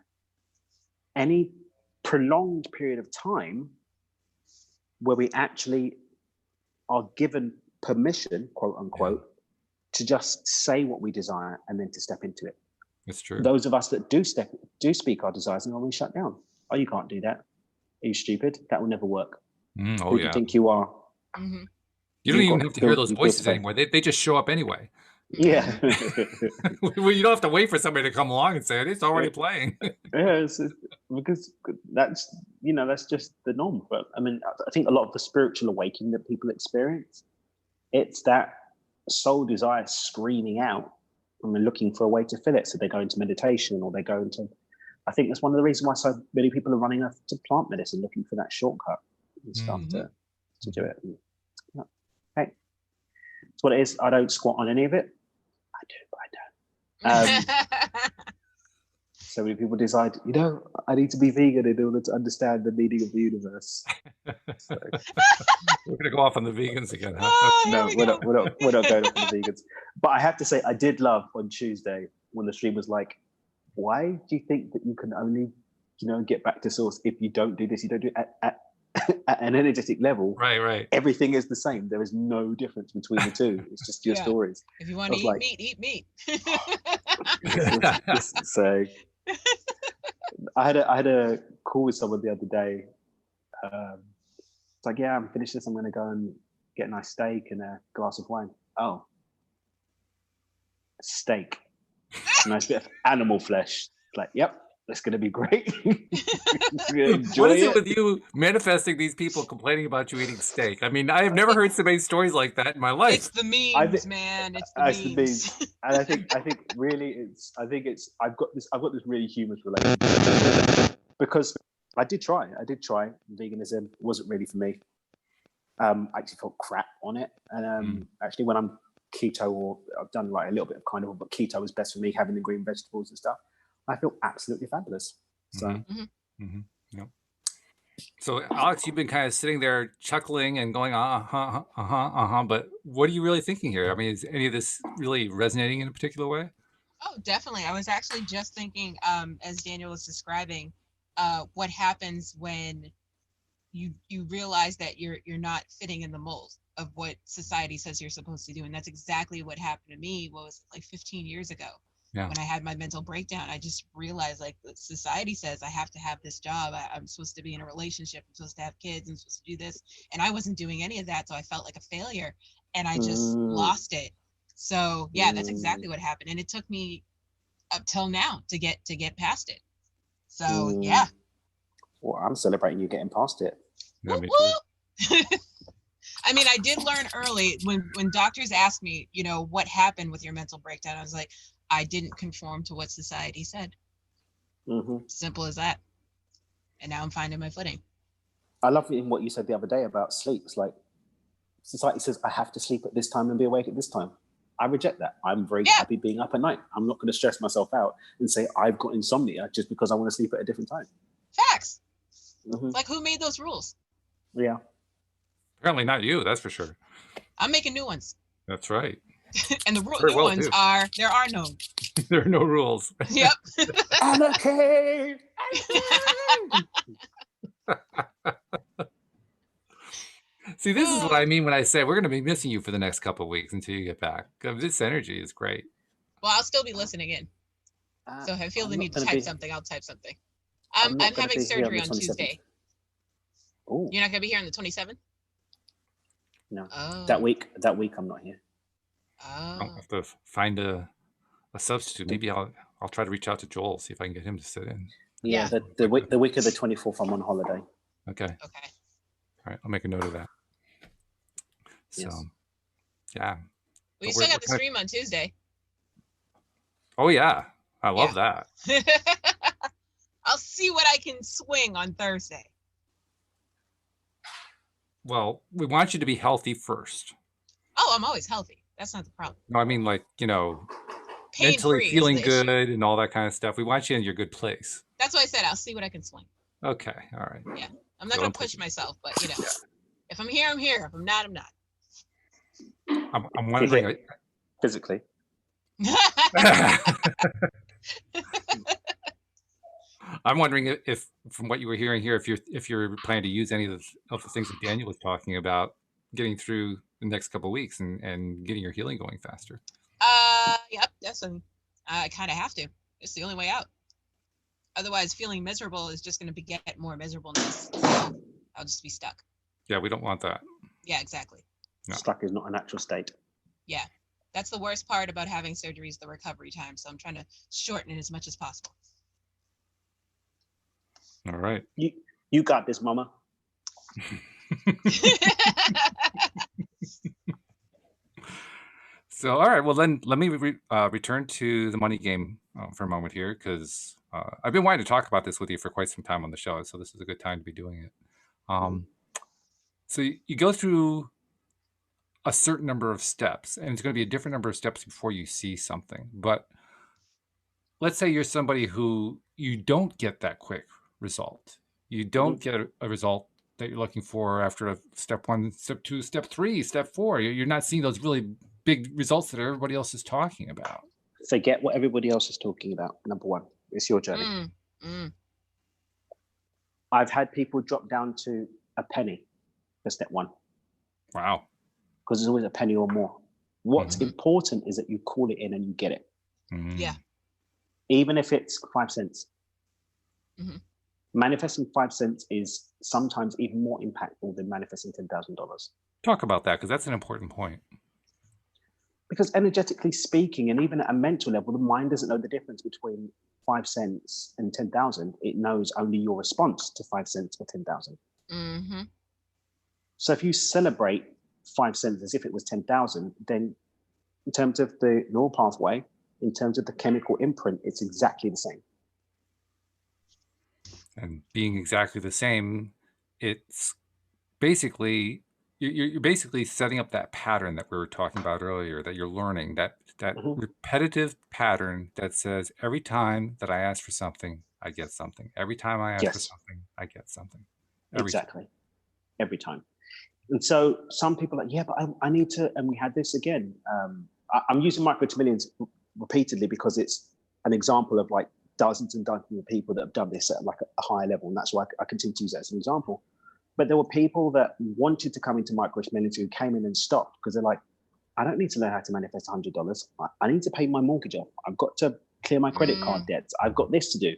any prolonged period of time where we actually are given permission, quote unquote, to just say what we desire and then to step into it. That's true. Those of us that do speak our desires and we shut down. Oh, you can't do that. Are you stupid? That will never work. Who do you think you are? Mm-hmm. You don't even have to hear those voices anymore. They just show up anyway. Yeah. Well, you don't have to wait for somebody to come along and say it. It's already playing. Yeah, because that's just the norm. But I mean, I think a lot of the spiritual awakening that people experience, it's that soul desire screaming out and they're looking for a way to fill it. So they go into meditation, or they go into, I think that's one of the reasons why so many people are running to plant medicine, looking for that shortcut and stuff to do it. Hey, it's what it is. I don't squat on any of it. I do, but I don't. So many people decide, I need to be vegan in order to understand the meaning of the universe. So. We're going to go off on the vegans again, huh? No, we're not going off on the vegans. But I have to say, I did love on Tuesday when the stream was like, why do you think that you can only get back to source. If you don't do this, you don't do it at an energetic level. Right. Everything is the same. There is no difference between the two. It's just your stories. If you want to eat meat, eat meat. So I had a call with someone the other day. It's like, yeah, I'm finished this. I'm going to go and get a nice steak and a glass of wine. Oh, steak. A nice bit of animal flesh. Like, yep, that's going to be great. What is it with you manifesting these people complaining about you eating steak? I mean, I have never heard so many stories like that in my life. It's the memes, man. It's the memes. And I think really I've got this really humorous relationship because I did try veganism. It wasn't really for me. I actually felt crap on it. And actually when I'm keto, or I've done like a little bit of carnivore, but keto was best for me, having the green vegetables and stuff. I feel absolutely fabulous. So, Yep. So, Alex, you've been kind of sitting there chuckling and going, but what are you really thinking here? I mean, is any of this really resonating in a particular way? Oh, definitely. I was actually just thinking, as Daniel was describing, what happens when you realize that you're not fitting in the mold of what society says you're supposed to do. And that's exactly what happened to me. What was it, like 15 years ago? Yeah. When I had my mental breakdown, I just realized like society says I have to have this job. I'm supposed to be in a relationship. I'm supposed to have kids. I'm supposed to do this. And I wasn't doing any of that. So I felt like a failure and I just lost it. So yeah, that's exactly what happened. And it took me up till now to get past it. So yeah. Well, I'm celebrating you getting past it. Yeah, me too. I mean, I did learn early when doctors asked me, what happened with your mental breakdown, I was like, I didn't conform to what society said. Simple as that. And now I'm finding my footing. I love in what you said the other day about sleep. It's like society says I have to sleep at this time and be awake at this time. I reject that. I'm very happy being up at night. I'm not going to stress myself out and say I've got insomnia just because I want to sleep at a different time. Facts. Like, who made those rules? Yeah. Apparently not you, that's for sure. I'm making new ones. That's right. And the new ones are, there are no. There are no rules. Yep. Anarchy! See, this is what I mean when I say we're going to be missing you for the next couple of weeks until you get back. This energy is great. Well, I'll still be listening in. So if I feel the need to type something, I'll type something. I'm having surgery on Tuesday. Ooh. You're not going to be here on the 27th? No. Oh. That week I'm not here. Oh. I'll have to find a substitute. Maybe I'll try to reach out to Joel, see if I can get him to sit in. Yeah. The week of the 24th, I'm on holiday. Okay. All right. I'll make a note of that. So, yeah. Well, you still got the stream on Tuesday. Oh, yeah. I love that. I'll see what I can swing on Thursday. Well, we want you to be healthy first. Oh, I'm always healthy. That's not the problem. No, I mean, like, mentally feeling good and all that kind of stuff. We want you in your good place. That's why I said I'll see what I can swing. Okay. All right. Yeah. I'm not going to push myself, but, if I'm here, I'm here. If I'm not, I'm not. I'm wondering. Physically. I'm wondering if, from what you were hearing here, if you're planning to use any of the things that Daniel was talking about, getting through the next couple of weeks and getting your healing going faster. Yep. That's I kind of have to. It's the only way out. Otherwise, feeling miserable is just going to beget more miserableness. So I'll just be stuck. Yeah, we don't want that. Yeah, exactly. No. Stuck is not a natural state. Yeah. That's the worst part about having surgery is the recovery time. So I'm trying to shorten it as much as possible. All right. You got this, mama. So, all right. Well, then let me return to the money game for a moment here, because I've been wanting to talk about this with you for quite some time on the show. So this is a good time to be doing it. So you go through a certain number of steps, and it's going to be a different number of steps before you see something. But let's say you're somebody who you don't get that quick result. You don't get a result that you're looking for after step 1, step 2, step 3, step 4. You're not seeing those really big results that everybody else is talking about. Forget what everybody else is talking about. Number 1, it's your journey. I've had people drop down to a penny for step one. Wow. Because there's always a penny or more. What's important is that you call it in and you get it. Yeah. Even if it's 5 cents. Mm-hmm. Manifesting 5 cents is sometimes even more impactful than manifesting $10,000. Talk about that, because that's an important point. Because energetically speaking, and even at a mental level, the mind doesn't know the difference between 5 cents and 10,000. It knows only your response to 5 cents or 10,000. Mm-hmm. So if you celebrate 5 cents as if it was 10,000, then in terms of the neural pathway, in terms of the chemical imprint, it's exactly the same. And being exactly the same, it's basically, you're basically setting up that pattern that we were talking about earlier, that you're learning, that repetitive pattern that says, every time that I ask for something, I get something. Every time I ask for something, I get something. Exactly. Every time. And so some people are like, yeah, but I need to, and we had this again. I'm using Micro to Millions repeatedly because it's an example of like dozens and dozens of people that have done this at like a higher level. And that's why I continue to use that as an example. But there were people that wanted to come into Micro to Millions who came in and stopped because they're like, I don't need to learn how to manifest $100. I need to pay my mortgage off. I've got to clear my credit card debts. I've got this to do.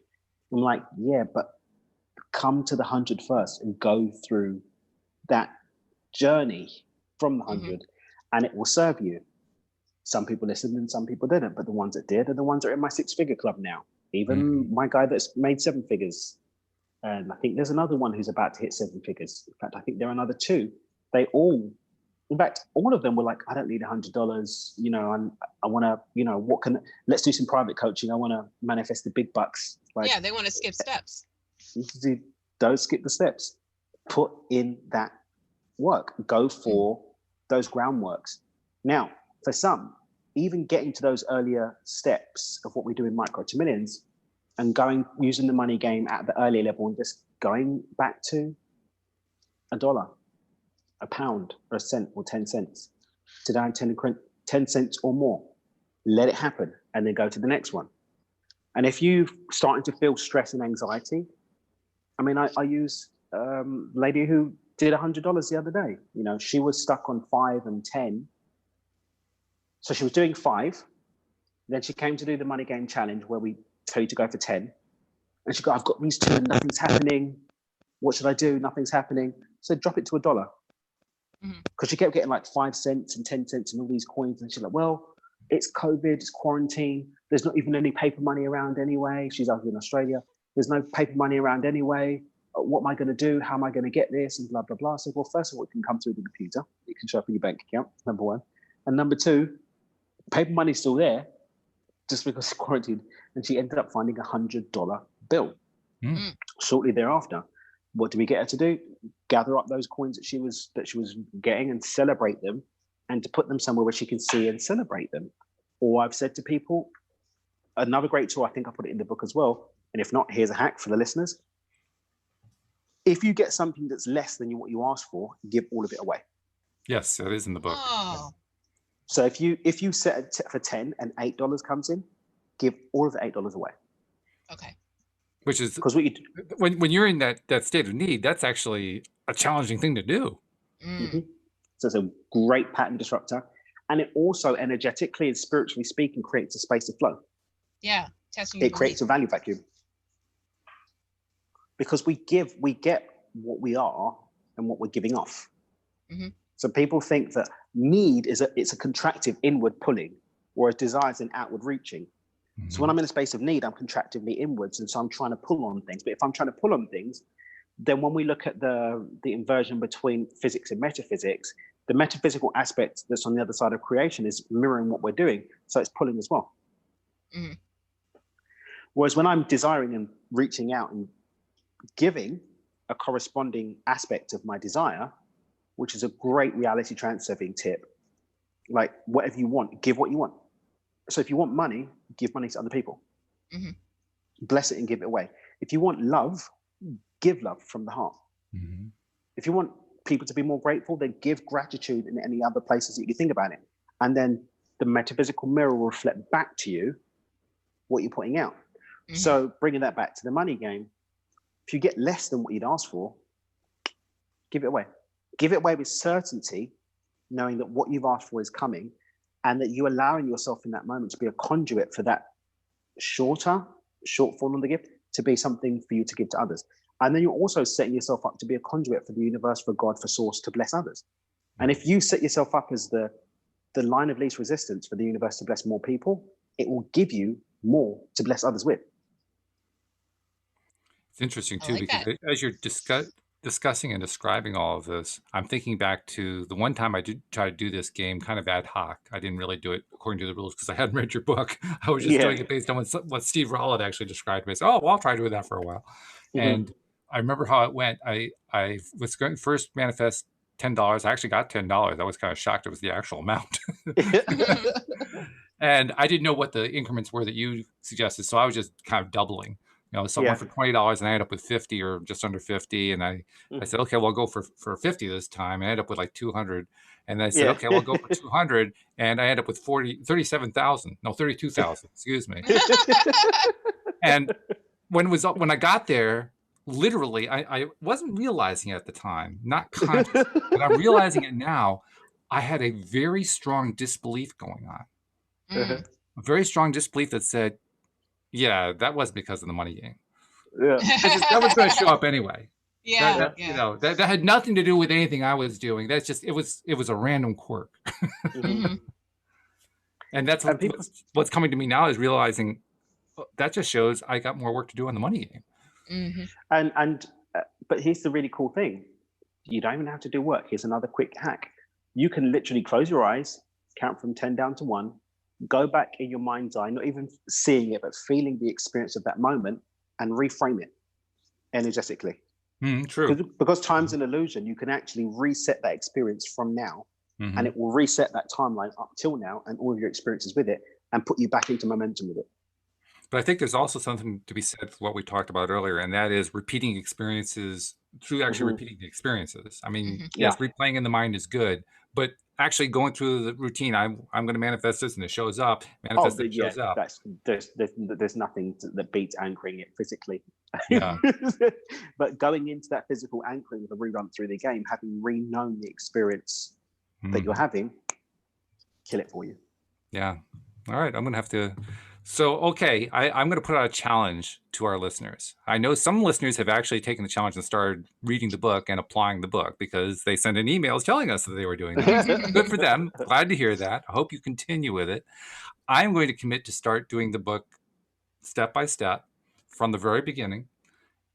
I'm like, yeah, but come to the 100 first and go through that journey from the 100 and it will serve you. Some people listened and some people didn't, but the ones that did are the ones that are in my 6-figure club now. Even my guy that's made 7 figures. And I think there's another one who's about to hit 7 figures. In fact, I think there are another 2. They all, in fact, all of them were like, I don't need $100. You know, I want to, you know, let's do some private coaching. I want to manifest the big bucks. Like, yeah, they want to skip steps. Don't skip the steps. Put in that work. Go for those groundworks. Now, for some, even getting to those earlier steps of what we do in Micro to Millions and using the money game at the earlier level and just going back to $1, a pound, or a cent, or 10 cents to down 10 cents or more. Let it happen and then go to the next one. And if you're starting to feel stress and anxiety, I mean, I use a lady who did $100 the other day. You know, she was stuck on 5 and 10. So she was doing 5. Then she came to do the money game challenge where we tell you to go for 10. And she got, I've got these 2 and nothing's happening. What should I do? Nothing's happening. So drop it to $1. Because she kept getting like 5 cents and 10 cents and all these coins. And she's like, well, it's COVID, it's quarantine. There's not even any paper money around anyway. She's out in Australia. There's no paper money around anyway. What am I going to do? How am I going to get this? And blah, blah, blah. So, well, first of all, it can come through the computer. It can show up in your bank account, number 1. And number 2, paper money's still there just because it's quarantined. And she ended up finding $100 bill shortly thereafter. What do we get her to do? Gather up those coins that she was getting and celebrate them, and to put them somewhere where she can see and celebrate them. Or I've said to people, another great tool, I think I put it in the book as well. And if not, here's a hack for the listeners. If you get something that's less than what you asked for, give all of it away. Yes, that is in the book. Oh. So if you set it for 10 and $8 comes in, give all of the $8 away. Okay. Which is because what you do, when you're in that state of need, that's actually a challenging thing to do. So it's a great pattern disruptor, and it also energetically and spiritually speaking creates a space of flow. Yeah, testing. It creates a value vacuum because we get what we are and what we're giving off. So people think that need it's a contractive inward pulling, whereas desire is an outward reaching. So when I'm in a space of need, I'm contractively inwards, and so I'm trying to pull on things. But if I'm trying to pull on things, then when we look at the inversion between physics and metaphysics, the metaphysical aspect that's on the other side of creation is mirroring what we're doing, so it's pulling as well. Whereas when I'm desiring and reaching out and giving a corresponding aspect of my desire, which is a great reality transferring tip, like whatever you want, give what you want. So if you want money, give money to other people. Bless it and give it away. If you want love, give love from the heart. If you want people to be more grateful, then give gratitude in any other places that you can think about it. And then the metaphysical mirror will reflect back to you what you're putting out. So bringing that back to the money game, If you get less than what you'd asked for, give it away. Give it away with certainty, knowing that what you've asked for is coming, and that you're allowing yourself in that moment to be a conduit for that shortfall on the gift to be something for you to give to others. And then you're also setting yourself up to be a conduit for the universe, for God, for source, to bless others. And if you set yourself up as the line of least resistance for the universe to bless more people, it will give you more to bless others with. It's interesting I too, like because that. as you're discussing and describing all of this, I'm thinking back to the one time I did try to do this game kind of ad hoc. I didn't really do it according to the rules because I hadn't read your book. I was just doing it based on what Steve Rollett actually described to me. So, oh, well, I'll try doing that for a while. And I remember how it went. I was going to first manifest $10. I actually got $10. I was kind of shocked it was the actual amount. And I didn't know what the increments were that you suggested. So I was just kind of doubling. So I went for $20 and I ended up with 50 or just under 50. And I said, okay, well, I'll go for 50 this time. And I ended up with like 200. And I said, okay, well, I'll go for 200. And I ended up with 32,000, excuse me. And when I got there, literally, I wasn't realizing it at the time, not conscious, but I'm realizing it now. I had a very strong disbelief going on. A very strong disbelief that said, yeah, that wasn't because of the money game. That was going to show up anyway. That had nothing to do with anything I was doing. That's just, it was a random quirk. And that's what's coming to me now is realizing that just shows I got more work to do on the money game. But here's the really cool thing. You don't even have to do work. Here's another quick hack. You can literally close your eyes, count from 10 down to 1, go back in your mind's eye, not even seeing it, but feeling the experience of that moment and reframe it energetically. True. Because time's an illusion, you can actually reset that experience from now, and it will reset that timeline up till now and all of your experiences with it and put you back into momentum with it. But I think there's also something to be said for what we talked about earlier, and that is repeating experiences through actually repeating the experiences. I mean, yes, replaying in the mind is good, but actually going through the routine, I'm going to manifest this and it shows up, shows up. There's nothing that beats anchoring it physically. Yeah. But going into that physical anchoring with a rerun through the game, having re-known the experience that you're having, kill it for you. Yeah. All right. I'm going to have to. So, okay, I'm going to put out a challenge to our listeners. I know some listeners have actually taken the challenge and started reading the book and applying the book because they sent in emails telling us that they were doing that. Good for them. Glad to hear that. I hope you continue with it. I'm going to commit to start doing the book step by step from the very beginning.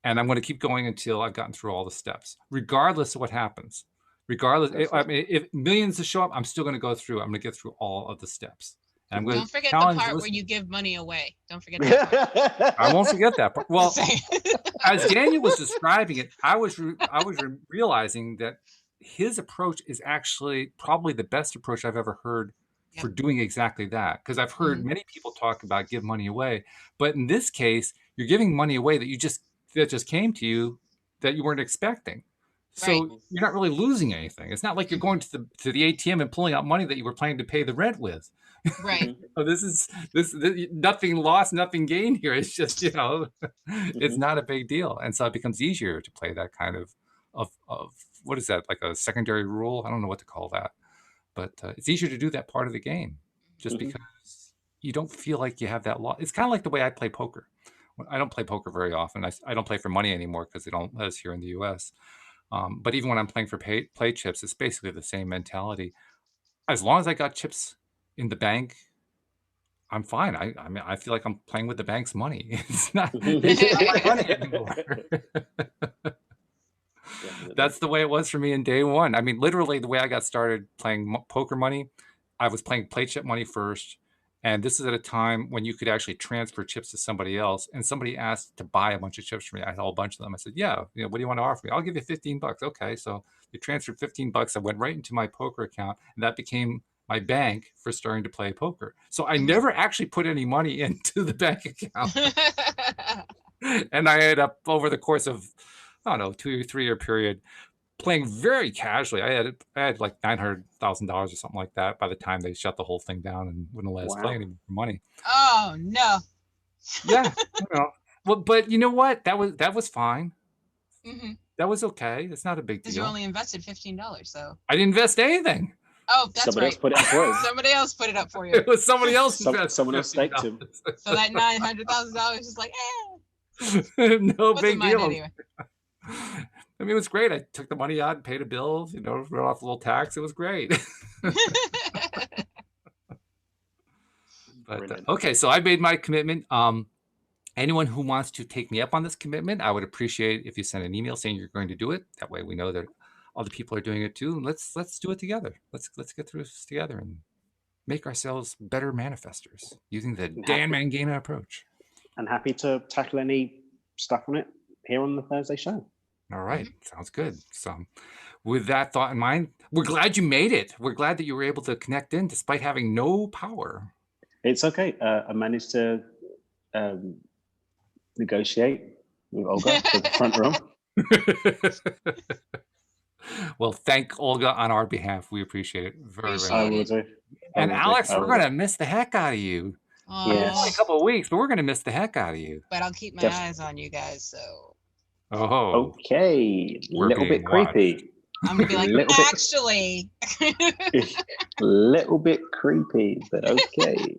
And I'm going to keep going until I've gotten through all the steps, regardless of what happens. If millions show up, I'm still going to go through. I'm going to get through all of the steps. And don't forget the part where you give money away. Don't forget that part. I won't forget that part. Well, as Daniel was describing it, I was realizing that his approach is actually probably the best approach I've ever heard for doing exactly that. Because I've heard many people talk about give money away, but in this case, you're giving money away that just came to you that you weren't expecting. So you're not really losing anything. It's not like you're going to the ATM and pulling out money that you were planning to pay the rent with. Right. So this is nothing lost, nothing gained here. It's just, it's not a big deal. And so it becomes easier to play that kind of what is that, like a secondary rule? I don't know what to call that. But it's easier to do that part of the game just because you don't feel like you have that loss. It's kind of like the way I play poker. I don't play poker very often. I don't play for money anymore because they don't let us here in the US. But even when I'm playing for play chips, it's basically the same mentality. As long as I got chips in the bank, I'm fine. I mean, I feel like I'm playing with the bank's money. It's not my money anymore. That's the way it was for me in day one. I mean, literally the way I got started playing poker money, I was playing play chip money first. And this is at a time when you could actually transfer chips to somebody else. And somebody asked to buy a bunch of chips from me. I had a whole bunch of them. I said, yeah, what do you want to offer me? I'll give you $15. Okay. So they transferred $15. I went right into my poker account, and that became my bank for starting to play poker. So I never actually put any money into the bank account. And I ended up over the course of, I don't know, 2 or 3 year period, playing very casually. I had like $900,000 or something like that by the time they shut the whole thing down and wouldn't let us play anymore for money. Oh no. Yeah. Well, but you know what? That was fine. Mm-hmm. That was okay. It's not a big Because you deal. only invested $15, so. I didn't invest anything. Oh, that's Somebody right. else put it up for us. Somebody else put it up for you. It was somebody else. Someone else staked him. So that $900,000 is like, No wasn't big mine deal. anyway. I mean, it was great. I took the money out and paid a bill, wrote off a little tax. It was great. But Brilliant. okay, so I made my commitment. Anyone who wants to take me up on this commitment, I would appreciate if you send an email saying you're going to do it. That way we know that other people are doing it too. And let's do it together. Let's get through this together and make ourselves better manifestors using the Dan Mangena approach. And happy to tackle any stuff on it here on the Thursday show. All right. Sounds good. So with that thought in mind, we're glad you made it. We're glad that you were able to connect in despite having no power. It's okay. I managed to negotiate with Olga for the front row. Well, thank Olga on our behalf. We appreciate it very, very I much. will do. And Alex, we're going to miss the heck out of you. Yes. Only a couple of weeks, but we're going to miss the heck out of you. But I'll keep my eyes on you guys, so. Oh. Okay. A little bit creepy. I'm going to be like, actually. Little bit creepy, but okay.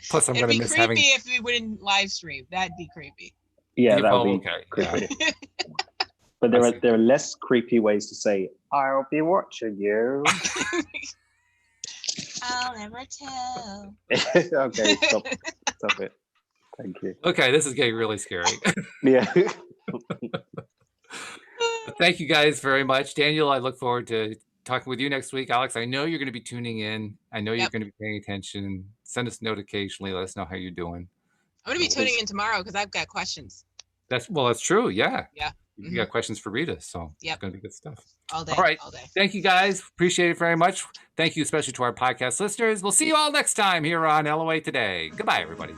Plus, I'm going to miss having. It'd be creepy if we wouldn't live stream. That'd be creepy. Yeah, that would be okay. creepy. Yeah. But there are less creepy ways to say, I'll be watching you. I'll never tell. Okay, stop it. Thank you. Okay, this is getting really scary. Yeah. Thank you guys very much. Daniel, I look forward to talking with you next week. Alex, I know you're going to be tuning in. I know you're going to be paying attention. Send us a note occasionally. Let us know how you're doing. I'm going to be tuning in tomorrow because I've got questions. That's true. Yeah. Yeah. You got questions for Rita, so it's going to be good stuff. All day. All right. All day. Thank you guys. Appreciate it very much. Thank you especially to our podcast listeners. We'll see you all next time here on LOA Today. Goodbye, everybody.